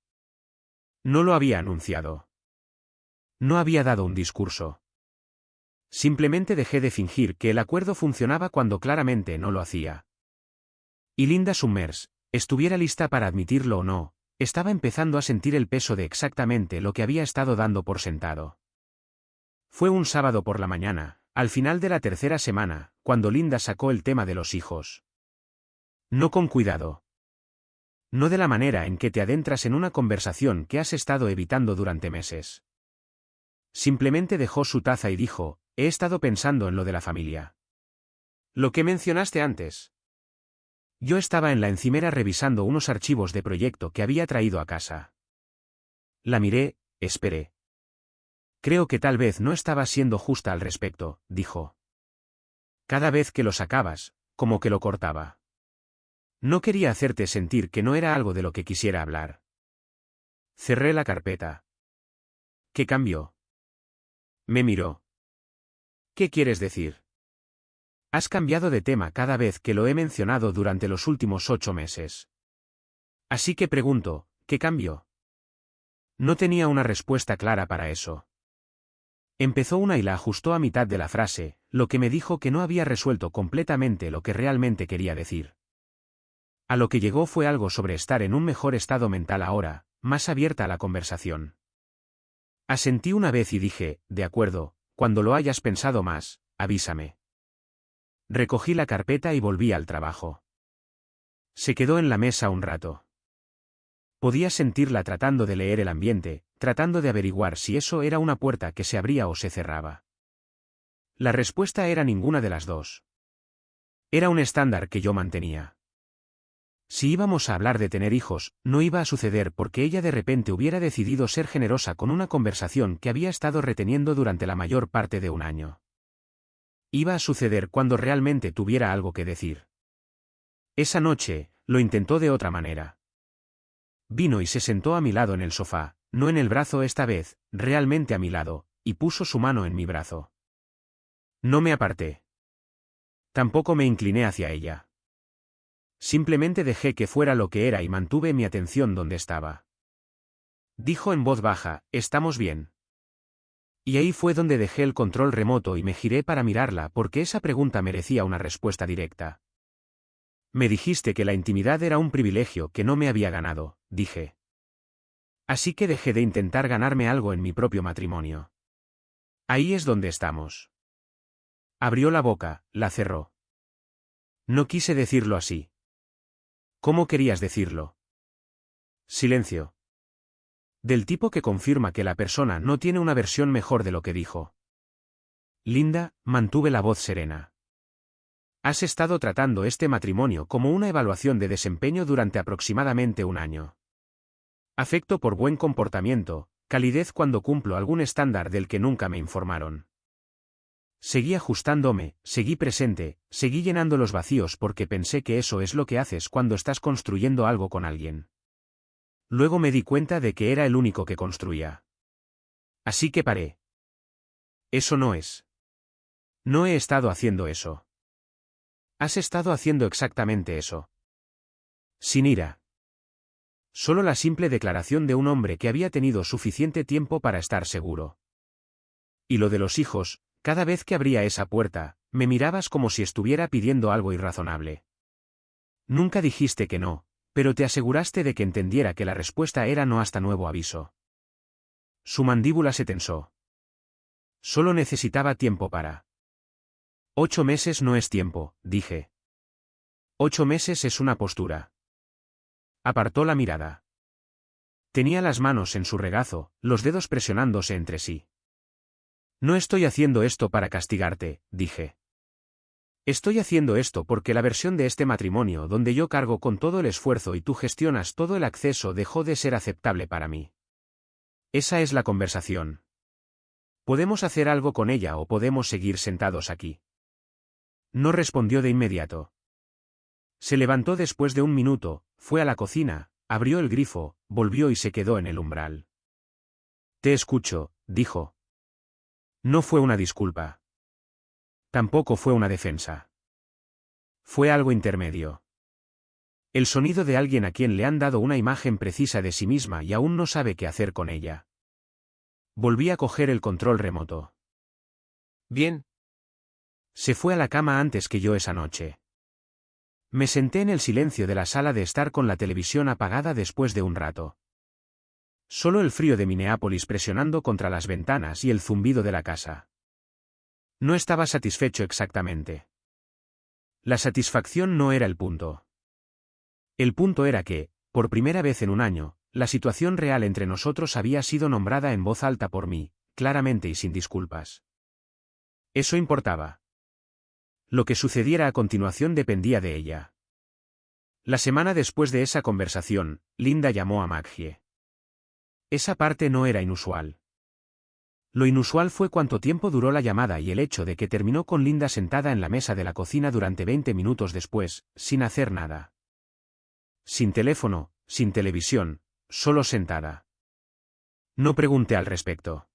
No lo había anunciado. No había dado un discurso. Simplemente dejé de fingir que el acuerdo funcionaba cuando claramente no lo hacía. Y Linda Summers, estuviera lista para admitirlo o no, estaba empezando a sentir el peso de exactamente lo que había estado dando por sentado. Fue un sábado por la mañana, al final de la 3ª semana, cuando Linda sacó el tema de los hijos. No con cuidado. No de la manera en que te adentras en una conversación que has estado evitando durante meses. Simplemente dejó su taza y dijo, he estado pensando en lo de la familia. Lo que mencionaste antes. Yo estaba en la encimera revisando unos archivos de proyecto que había traído a casa. La miré, esperé. Creo que tal vez no estaba siendo justa al respecto, dijo. Cada vez que lo sacabas, como que lo cortaba. No quería hacerte sentir que no era algo de lo que quisiera hablar. Cerré la carpeta. ¿Qué cambió? Me miró. ¿Qué quieres decir? Has cambiado de tema cada vez que lo he mencionado durante los últimos 8 meses. Así que pregunto, ¿qué cambió? No tenía una respuesta clara para eso. Empezó una y la ajustó a mitad de la frase, lo que me dijo que no había resuelto completamente lo que realmente quería decir. A lo que llegó fue algo sobre estar en un mejor estado mental ahora, más abierta a la conversación. Asentí una vez y dije, de acuerdo, cuando lo hayas pensado más, avísame. Recogí la carpeta y volví al trabajo. Se quedó en la mesa un rato. Podía sentirla tratando de leer el ambiente, tratando de averiguar si eso era una puerta que se abría o se cerraba. La respuesta era ninguna de las dos. Era un estándar que yo mantenía. Si íbamos a hablar de tener hijos, no iba a suceder porque ella de repente hubiera decidido ser generosa con una conversación que había estado reteniendo durante la mayor parte de un año. Iba a suceder cuando realmente tuviera algo que decir. Esa noche, lo intentó de otra manera. Vino y se sentó a mi lado en el sofá, no en el brazo esta vez, realmente a mi lado, y puso su mano en mi brazo. No me aparté. Tampoco me incliné hacia ella. Simplemente dejé que fuera lo que era y mantuve mi atención donde estaba. Dijo en voz baja, ¿estamos bien? Y ahí fue donde dejé el control remoto y me giré para mirarla porque esa pregunta merecía una respuesta directa. Me dijiste que la intimidad era un privilegio que no me había ganado, dije. Así que dejé de intentar ganarme algo en mi propio matrimonio. Ahí es donde estamos. Abrió la boca, la cerró. No quise decirlo así. ¿Cómo querías decirlo? Silencio. Del tipo que confirma que la persona no tiene una versión mejor de lo que dijo. Linda, mantuve la voz serena. Has estado tratando este matrimonio como una evaluación de desempeño durante aproximadamente un año. Afecto por buen comportamiento, calidez cuando cumplo algún estándar del que nunca me informaron. Seguí ajustándome, seguí presente, seguí llenando los vacíos porque pensé que eso es lo que haces cuando estás construyendo algo con alguien. Luego me di cuenta de que era el único que construía. Así que paré. Eso no es. No he estado haciendo eso. Has estado haciendo exactamente eso. Sin ira. Solo la simple declaración de un hombre que había tenido suficiente tiempo para estar seguro. Y lo de los hijos, cada vez que abría esa puerta, me mirabas como si estuviera pidiendo algo irrazonable. Nunca dijiste que no, pero te aseguraste de que entendiera que la respuesta era no hasta nuevo aviso. Su mandíbula se tensó. Solo necesitaba tiempo para. 8 meses no es tiempo, dije. 8 meses es una postura. Apartó la mirada. Tenía las manos en su regazo, los dedos presionándose entre sí. No estoy haciendo esto para castigarte, dije. Estoy haciendo esto porque la versión de este matrimonio donde yo cargo con todo el esfuerzo y tú gestionas todo el acceso dejó de ser aceptable para mí. Esa es la conversación. Podemos hacer algo con ella o podemos seguir sentados aquí. No respondió de inmediato. Se levantó después de un minuto, fue a la cocina, abrió el grifo, volvió y se quedó en el umbral. Te escucho, dijo. No fue una disculpa. Tampoco fue una defensa. Fue algo intermedio. El sonido de alguien a quien le han dado una imagen precisa de sí misma y aún no sabe qué hacer con ella. Volví a coger el control remoto. Bien. Se fue a la cama antes que yo esa noche. Me senté en el silencio de la sala de estar con la televisión apagada después de un rato. Solo el frío de Minneapolis presionando contra las ventanas y el zumbido de la casa. No estaba satisfecho exactamente. La satisfacción no era el punto. El punto era que, por primera vez en un año, la situación real entre nosotros había sido nombrada en voz alta por mí, claramente y sin disculpas. Eso importaba. Lo que sucediera a continuación dependía de ella. La semana después de esa conversación, Linda llamó a Maggie. Esa parte no era inusual. Lo inusual fue cuánto tiempo duró la llamada y el hecho de que terminó con Linda sentada en la mesa de la cocina durante 20 minutos después, sin hacer nada. Sin teléfono, sin televisión, solo sentada. No pregunté al respecto.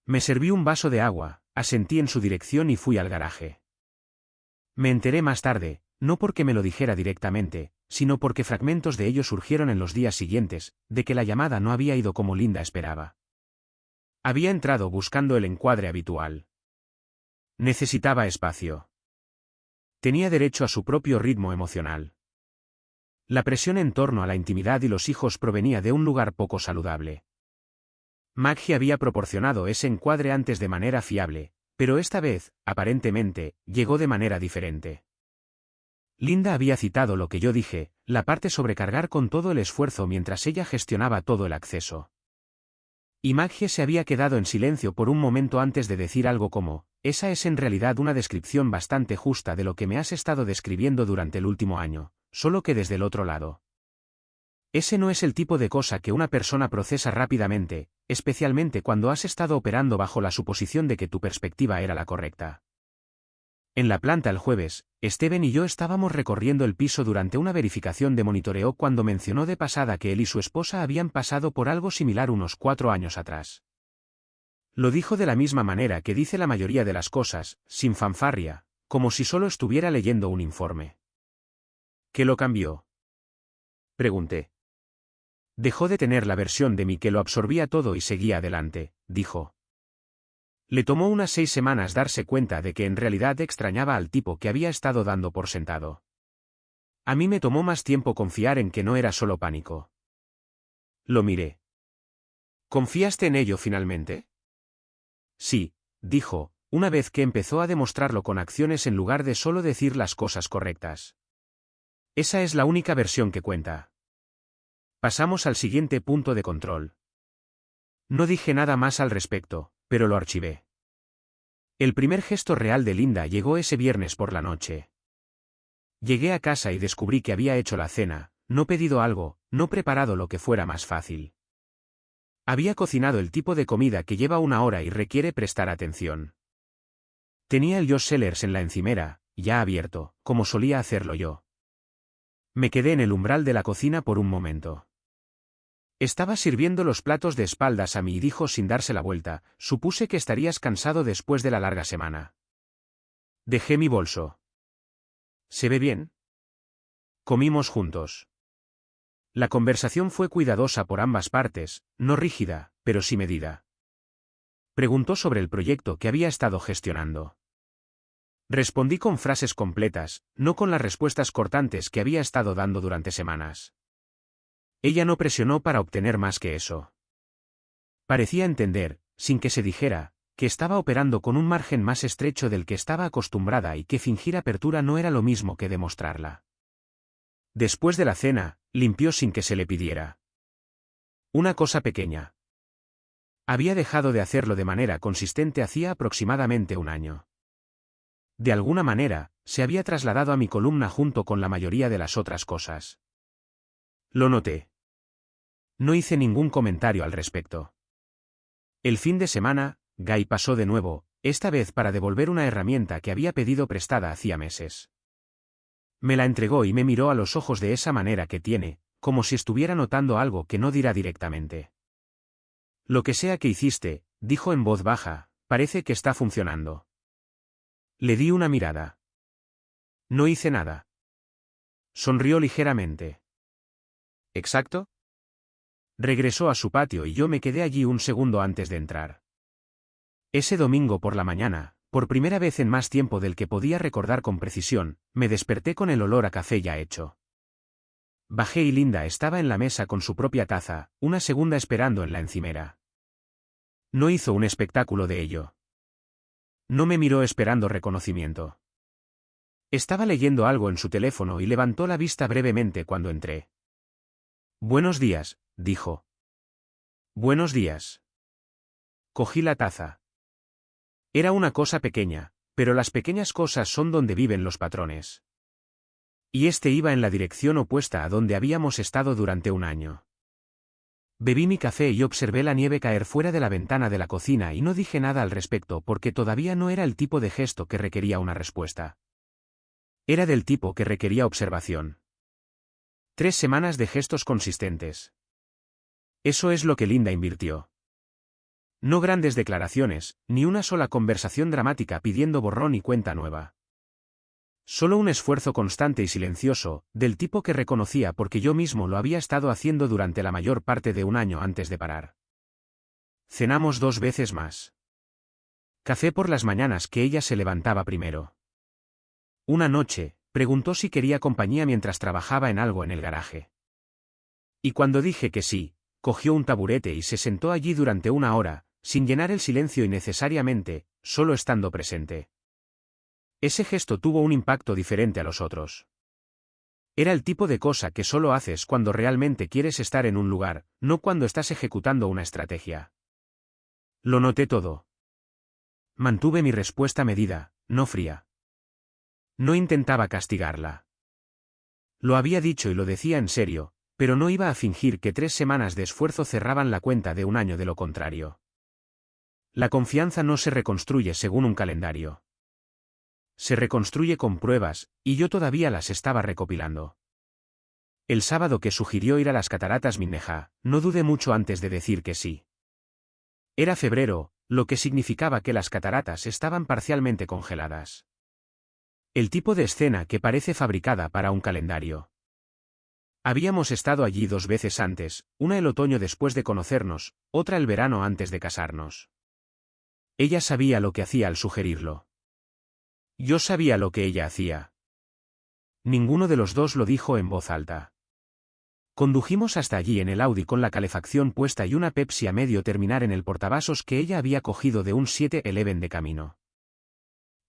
Me serví un vaso de agua, asentí en su dirección y fui al garaje. Me enteré más tarde, no porque me lo dijera directamente, sino porque fragmentos de ello surgieron en los días siguientes, de que la llamada no había ido como Linda esperaba. Había entrado buscando el encuadre habitual. Necesitaba espacio. Tenía derecho a su propio ritmo emocional. La presión en torno a la intimidad y los hijos provenía de un lugar poco saludable. Maggie había proporcionado ese encuadre antes de manera fiable, pero esta vez, aparentemente, llegó de manera diferente. Linda había citado lo que yo dije, la parte sobre cargar con todo el esfuerzo mientras ella gestionaba todo el acceso. Y Maggie se había quedado en silencio por un momento antes de decir algo como, esa es en realidad una descripción bastante justa de lo que me has estado describiendo durante el último año, solo que desde el otro lado. Ese no es el tipo de cosa que una persona procesa rápidamente, especialmente cuando has estado operando bajo la suposición de que tu perspectiva era la correcta. En la planta el jueves, Steven y yo estábamos recorriendo el piso durante una verificación de monitoreo cuando mencionó de pasada que él y su esposa habían pasado por algo similar unos 4 años atrás. Lo dijo de la misma manera que dice la mayoría de las cosas, sin fanfarria, como si solo estuviera leyendo un informe. ¿Qué lo cambió? Pregunté. Dejó de tener la versión de mí que lo absorbía todo y seguía adelante, dijo. Le tomó unas 6 semanas darse cuenta de que en realidad extrañaba al tipo que había estado dando por sentado. A mí me tomó más tiempo confiar en que no era solo pánico. Lo miré. ¿Confiaste en ello finalmente? Sí, dijo, una vez que empezó a demostrarlo con acciones en lugar de solo decir las cosas correctas. Esa es la única versión que cuenta. Pasamos al siguiente punto de control. No dije nada más al respecto, pero lo archivé. El primer gesto real de Linda llegó ese viernes por la noche. Llegué a casa y descubrí que había hecho la cena, no pedido algo, no preparado lo que fuera más fácil. Había cocinado el tipo de comida que lleva 1 hora y requiere prestar atención. Tenía el Josh Cellars en la encimera, ya abierto, como solía hacerlo yo. Me quedé en el umbral de la cocina por un momento. Estaba sirviendo los platos de espaldas a mí y dijo sin darse la vuelta, supuse que estarías cansado después de la larga semana. Dejé mi bolso. ¿Se ve bien? Comimos juntos. La conversación fue cuidadosa por ambas partes, no rígida, pero sí medida. Preguntó sobre el proyecto que había estado gestionando. Respondí con frases completas, no con las respuestas cortantes que había estado dando durante semanas. Ella no presionó para obtener más que eso. Parecía entender, sin que se dijera, que estaba operando con un margen más estrecho del que estaba acostumbrada y que fingir apertura no era lo mismo que demostrarla. Después de la cena, limpió sin que se le pidiera. Una cosa pequeña. Había dejado de hacerlo de manera consistente hacía aproximadamente 1 año. De alguna manera, se había trasladado a mi columna junto con la mayoría de las otras cosas. Lo noté. No hice ningún comentario al respecto. El fin de semana, Guy pasó de nuevo, esta vez para devolver una herramienta que había pedido prestada hacía meses. Me la entregó y me miró a los ojos de esa manera que tiene, como si estuviera notando algo que no dirá directamente. Lo que sea que hiciste, dijo en voz baja, parece que está funcionando. Le di una mirada. No hice nada. Sonrió ligeramente. ¿Exacto? Regresó a su patio y yo me quedé allí un segundo antes de entrar. Ese domingo por la mañana, por primera vez en más tiempo del que podía recordar con precisión, me desperté con el olor a café ya hecho. Bajé y Linda estaba en la mesa con su propia taza, una segunda esperando en la encimera. No hizo un espectáculo de ello. No me miró esperando reconocimiento. Estaba leyendo algo en su teléfono y levantó la vista brevemente cuando entré. Buenos días, dijo. Buenos días. Cogí la taza. Era una cosa pequeña, pero las pequeñas cosas son donde viven los patrones. Y este iba en la dirección opuesta a donde habíamos estado durante 1 año. Bebí mi café y observé la nieve caer fuera de la ventana de la cocina y no dije nada al respecto porque todavía no era el tipo de gesto que requería una respuesta. Era del tipo que requería observación. 3 semanas de gestos consistentes. Eso es lo que Linda invirtió. No grandes declaraciones, ni una sola conversación dramática pidiendo borrón y cuenta nueva. Solo un esfuerzo constante y silencioso, del tipo que reconocía porque yo mismo lo había estado haciendo durante la mayor parte de 1 año antes de parar. Cenamos 2 veces más. Café por las mañanas que ella se levantaba primero. Una noche, preguntó si quería compañía mientras trabajaba en algo en el garaje. Y cuando dije que sí, cogió un taburete y se sentó allí durante 1 hora, sin llenar el silencio innecesariamente, solo estando presente. Ese gesto tuvo un impacto diferente a los otros. Era el tipo de cosa que solo haces cuando realmente quieres estar en un lugar, no cuando estás ejecutando una estrategia. Lo noté todo. Mantuve mi respuesta medida, no fría. No intentaba castigarla. Lo había dicho y lo decía en serio, pero no iba a fingir que 3 semanas de esfuerzo cerraban la cuenta de 1 año de lo contrario. La confianza no se reconstruye según un calendario. Se reconstruye con pruebas, y yo todavía las estaba recopilando. El sábado que sugirió ir a las cataratas Minneja, no dudé mucho antes de decir que sí. Era febrero, lo que significaba que las cataratas estaban parcialmente congeladas. El tipo de escena que parece fabricada para un calendario. Habíamos estado allí 2 veces antes, una el otoño después de conocernos, otra el verano antes de casarnos. Ella sabía lo que hacía al sugerirlo. Yo sabía lo que ella hacía. Ninguno de los dos lo dijo en voz alta. Condujimos hasta allí en el Audi con la calefacción puesta y una Pepsi a medio terminar en el portavasos que ella había cogido de un 7-Eleven de camino.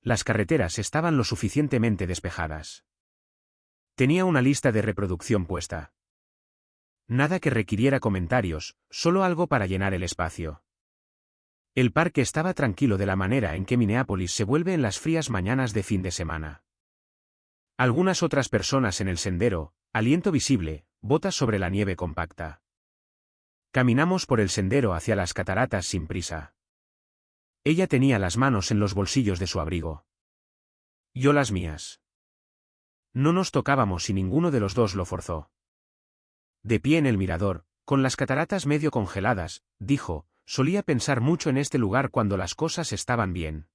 Las carreteras estaban lo suficientemente despejadas. Tenía una lista de reproducción puesta. Nada que requiriera comentarios, solo algo para llenar el espacio. El parque estaba tranquilo de la manera en que Minneapolis se vuelve en las frías mañanas de fin de semana. Algunas otras personas en el sendero, aliento visible, botas sobre la nieve compacta. Caminamos por el sendero hacia las cataratas sin prisa. Ella tenía las manos en los bolsillos de su abrigo. Yo las mías. No nos tocábamos y ninguno de los dos lo forzó. De pie en el mirador, con las cataratas medio congeladas, dijo, solía pensar mucho en este lugar cuando las cosas estaban bien.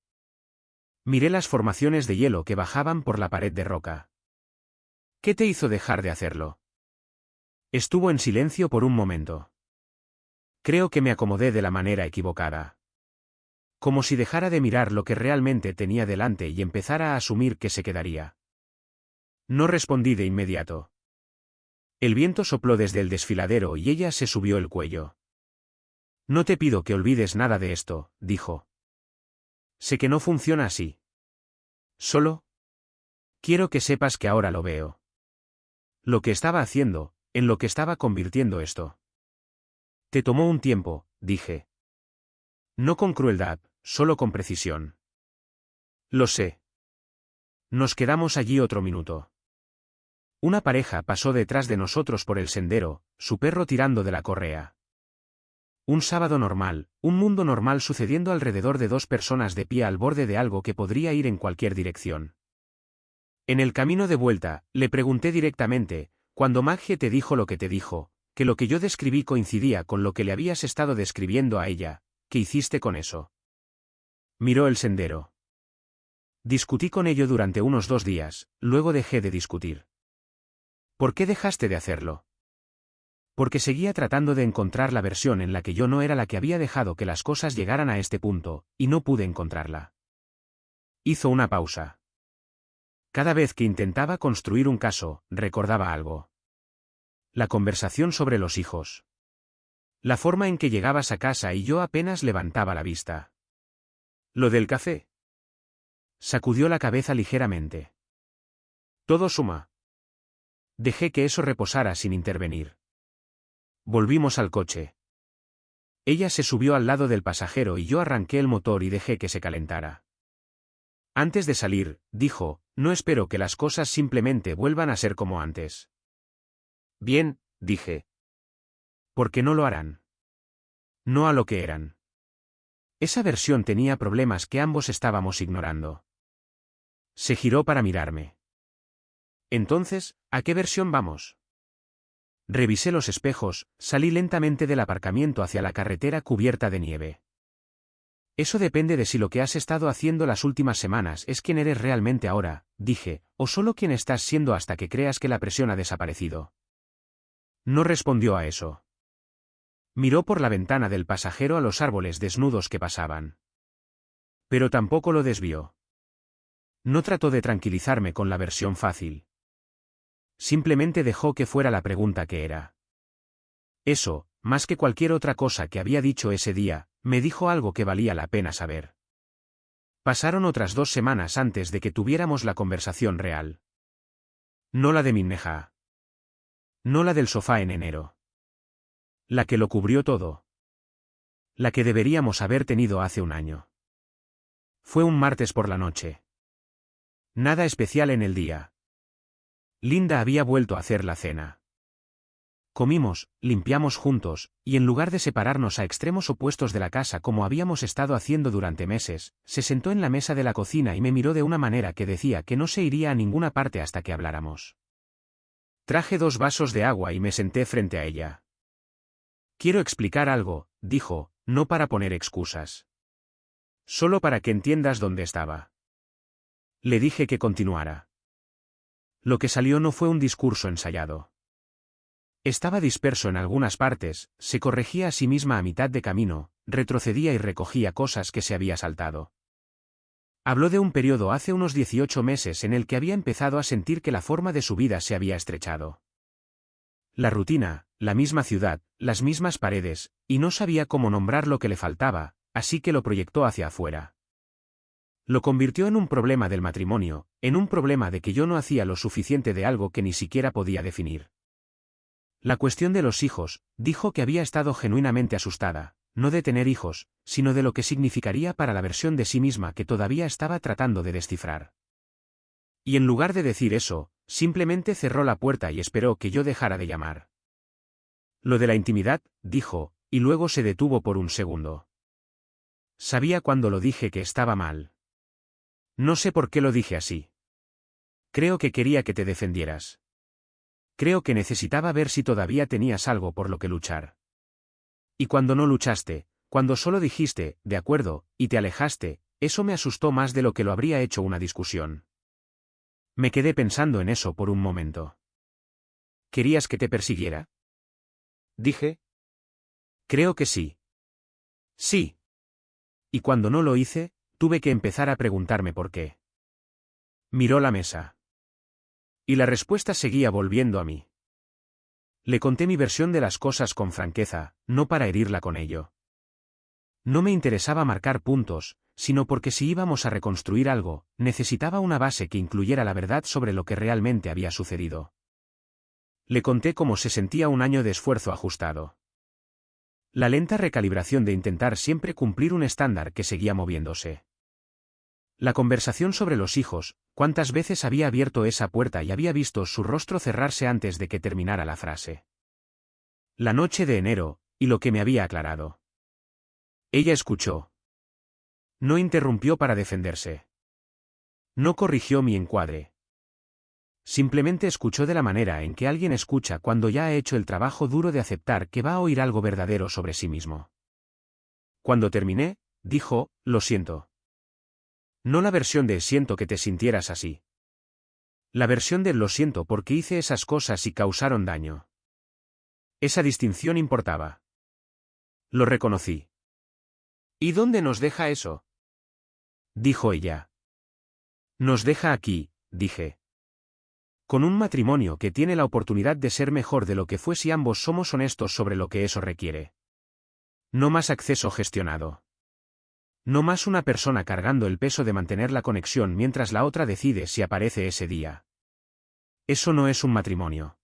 Miré las formaciones de hielo que bajaban por la pared de roca. ¿Qué te hizo dejar de hacerlo? Estuvo en silencio por un momento. Creo que me acomodé de la manera equivocada. Como si dejara de mirar lo que realmente tenía delante y empezara a asumir que se quedaría. No respondí de inmediato. El viento sopló desde el desfiladero y ella se subió el cuello. No te pido que olvides nada de esto, dijo. Sé que no funciona así. Solo quiero que sepas que ahora lo veo. Lo que estaba haciendo, en lo que estaba convirtiendo esto. Te tomó un tiempo, dije. No con crueldad, solo con precisión. Lo sé. Nos quedamos allí otro minuto. Una pareja pasó detrás de nosotros por el sendero, su perro tirando de la correa. Un sábado normal, un mundo normal sucediendo alrededor de dos personas de pie al borde de algo que podría ir en cualquier dirección. En el camino de vuelta, le pregunté directamente, cuando Maggie te dijo lo que te dijo, que lo que yo describí coincidía con lo que le habías estado describiendo a ella, ¿qué hiciste con eso? Miró el sendero. Discutí con ello durante unos 2 días, luego dejé de discutir. ¿Por qué dejaste de hacerlo? Porque seguía tratando de encontrar la versión en la que yo no era la que había dejado que las cosas llegaran a este punto, y no pude encontrarla. Hizo una pausa. Cada vez que intentaba construir un caso, recordaba algo. La conversación sobre los hijos. La forma en que llegabas a casa y yo apenas levantaba la vista. ¿Lo del café? Sacudió la cabeza ligeramente. Todo suma. Dejé que eso reposara sin intervenir. Volvimos al coche. Ella se subió al lado del pasajero y yo arranqué el motor y dejé que se calentara. Antes de salir, dijo, no espero que las cosas simplemente vuelvan a ser como antes. Bien, dije. Porque no lo harán. No a lo que eran. Esa versión tenía problemas que ambos estábamos ignorando. Se giró para mirarme. Entonces, ¿a qué versión vamos? Revisé los espejos, salí lentamente del aparcamiento hacia la carretera cubierta de nieve. Eso depende de si lo que has estado haciendo las últimas semanas es quien eres realmente ahora, dije, o solo quien estás siendo hasta que creas que la presión ha desaparecido. No respondió a eso. Miró por la ventana del pasajero a los árboles desnudos que pasaban. Pero tampoco lo desvió. No trató de tranquilizarme con la versión fácil. Simplemente dejó que fuera la pregunta que era. Eso, más que cualquier otra cosa que había dicho ese día, me dijo algo que valía la pena saber. Pasaron otras 2 semanas antes de que tuviéramos la conversación real. No la de Minneja. No la del sofá en enero. La que lo cubrió todo. La que deberíamos haber tenido hace un año. Fue un martes por la noche. Nada especial en el día. Linda había vuelto a hacer la cena. Comimos, limpiamos juntos, y en lugar de separarnos a extremos opuestos de la casa como habíamos estado haciendo durante meses, se sentó en la mesa de la cocina y me miró de una manera que decía que no se iría a ninguna parte hasta que habláramos. Traje 2 vasos de agua y me senté frente a ella. Quiero explicar algo, dijo, no para poner excusas. Solo para que entiendas dónde estaba. Le dije que continuara. Lo que salió no fue un discurso ensayado. Estaba disperso en algunas partes, se corregía a sí misma a mitad de camino, retrocedía y recogía cosas que se había saltado. Habló de un periodo hace unos 18 meses en el que había empezado a sentir que la forma de su vida se había estrechado. La rutina, la misma ciudad, las mismas paredes, y no sabía cómo nombrar lo que le faltaba, así que lo proyectó hacia afuera. Lo convirtió en un problema del matrimonio, en un problema de que yo no hacía lo suficiente de algo que ni siquiera podía definir. La cuestión de los hijos, dijo que había estado genuinamente asustada, no de tener hijos, sino de lo que significaría para la versión de sí misma que todavía estaba tratando de descifrar. Y en lugar de decir eso, simplemente cerró la puerta y esperó que yo dejara de llamar. Lo de la intimidad, dijo, y luego se detuvo por un segundo. Sabía cuando lo dije que estaba mal. No sé por qué lo dije así. Creo que quería que te defendieras. Creo que necesitaba ver si todavía tenías algo por lo que luchar. Y cuando no luchaste, cuando solo dijiste, de acuerdo, y te alejaste, eso me asustó más de lo que lo habría hecho una discusión. Me quedé pensando en eso por un momento. ¿Querías que te persiguiera? Dije. Creo que sí. Sí. Y cuando no lo hice, tuve que empezar a preguntarme por qué. Miró la mesa. Y la respuesta seguía volviendo a mí. Le conté mi versión de las cosas con franqueza, no para herirla con ello. No me interesaba marcar puntos, sino porque si íbamos a reconstruir algo, necesitaba una base que incluyera la verdad sobre lo que realmente había sucedido. Le conté cómo se sentía un año de esfuerzo ajustado. La lenta recalibración de intentar siempre cumplir un estándar que seguía moviéndose. La conversación sobre los hijos, cuántas veces había abierto esa puerta y había visto su rostro cerrarse antes de que terminara la frase. La noche de enero, y lo que me había aclarado. Ella escuchó. No interrumpió para defenderse. No corrigió mi encuadre. Simplemente escuchó de la manera en que alguien escucha cuando ya ha hecho el trabajo duro de aceptar que va a oír algo verdadero sobre sí mismo. Cuando terminé, dijo, lo siento. No la versión de siento que te sintieras así. La versión de lo siento porque hice esas cosas y causaron daño. Esa distinción importaba. Lo reconocí. ¿Y dónde nos deja eso? Dijo ella. Nos deja aquí, dije. Con un matrimonio que tiene la oportunidad de ser mejor de lo que fue si ambos somos honestos sobre lo que eso requiere. No más acceso gestionado. No más una persona cargando el peso de mantener la conexión mientras la otra decide si aparece ese día. Eso no es un matrimonio.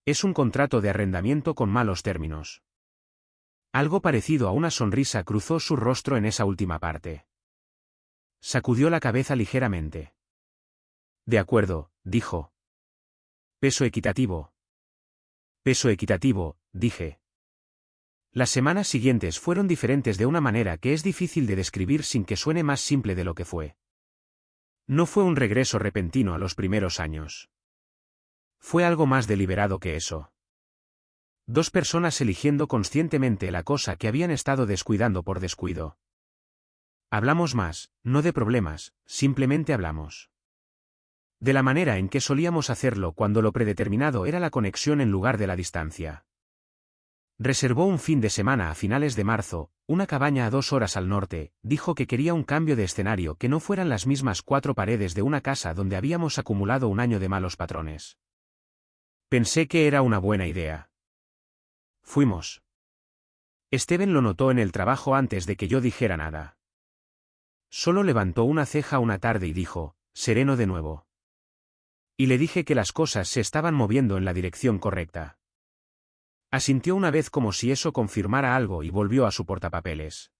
Es un contrato de arrendamiento con malos términos. Algo parecido a una sonrisa cruzó su rostro en esa última parte. Sacudió la cabeza ligeramente. De acuerdo, dijo. Peso equitativo. Peso equitativo, dije. Las semanas siguientes fueron diferentes de una manera que es difícil de describir sin que suene más simple de lo que fue. No fue un regreso repentino a los primeros años. Fue algo más deliberado que eso. Dos personas eligiendo conscientemente la cosa que habían estado descuidando por descuido. Hablamos más, no de problemas, simplemente hablamos. De la manera en que solíamos hacerlo cuando lo predeterminado era la conexión en lugar de la distancia. Reservó un fin de semana a finales de marzo, una cabaña a 2 horas al norte, dijo que quería un cambio de escenario que no fueran las mismas 4 paredes de una casa donde habíamos acumulado un año de malos patrones. Pensé que era una buena idea. Fuimos. Steven lo notó en el trabajo antes de que yo dijera nada. Solo levantó una ceja una tarde y dijo, sereno de nuevo. Y le dije que las cosas se estaban moviendo en la dirección correcta. Asintió una vez como si eso confirmara algo y volvió a su portapapeles.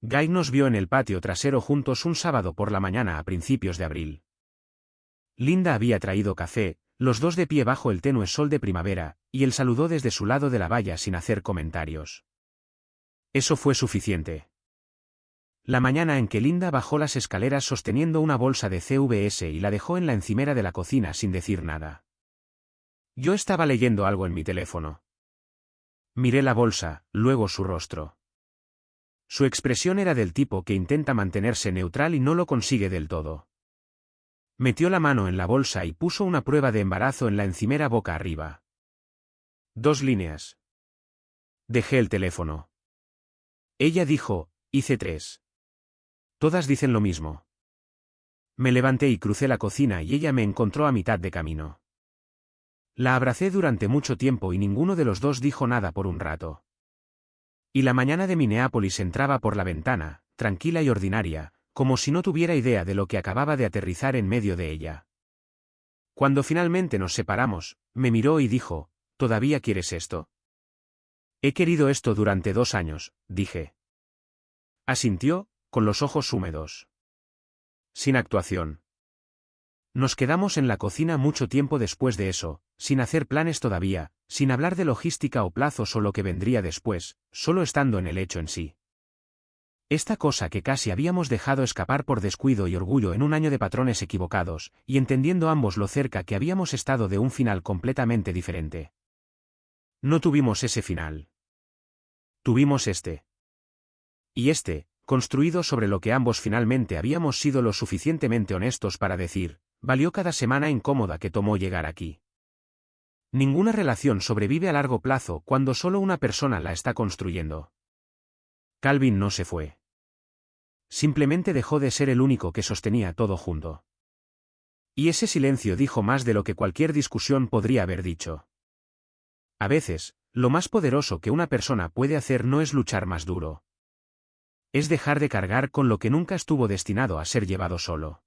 Guy nos vio en el patio trasero juntos un sábado por la mañana a principios de abril. Linda había traído café, los dos de pie bajo el tenue sol de primavera, y él saludó desde su lado de la valla sin hacer comentarios. Eso fue suficiente. La mañana en que Linda bajó las escaleras sosteniendo una bolsa de CVS y la dejó en la encimera de la cocina sin decir nada. Yo estaba leyendo algo en mi teléfono. Miré la bolsa, luego su rostro. Su expresión era del tipo que intenta mantenerse neutral y no lo consigue del todo. Metió la mano en la bolsa y puso una prueba de embarazo en la encimera boca arriba. 2 líneas. Dejé el teléfono. Ella dijo, hice 3. Todas dicen lo mismo. Me levanté y crucé la cocina y ella me encontró a mitad de camino. La abracé durante mucho tiempo y ninguno de los dos dijo nada por un rato. Y la mañana de Minneapolis entraba por la ventana, tranquila y ordinaria, como si no tuviera idea de lo que acababa de aterrizar en medio de ella. Cuando finalmente nos separamos, me miró y dijo, ¿todavía quieres esto? He querido esto durante 2 años, dije. Asintió, con los ojos húmedos. Sin actuación. Nos quedamos en la cocina mucho tiempo después de eso, sin hacer planes todavía, sin hablar de logística o plazos o lo que vendría después, solo estando en el hecho en sí. Esta cosa que casi habíamos dejado escapar por descuido y orgullo en un año de patrones equivocados, y entendiendo ambos lo cerca que habíamos estado de un final completamente diferente. No tuvimos ese final. Tuvimos este. Y este, construido sobre lo que ambos finalmente habíamos sido lo suficientemente honestos para decir, valió cada semana incómoda que tomó llegar aquí. Ninguna relación sobrevive a largo plazo cuando solo una persona la está construyendo. Calvin no se fue. Simplemente dejó de ser el único que sostenía todo junto. Y ese silencio dijo más de lo que cualquier discusión podría haber dicho. A veces, lo más poderoso que una persona puede hacer no es luchar más duro. Es dejar de cargar con lo que nunca estuvo destinado a ser llevado solo.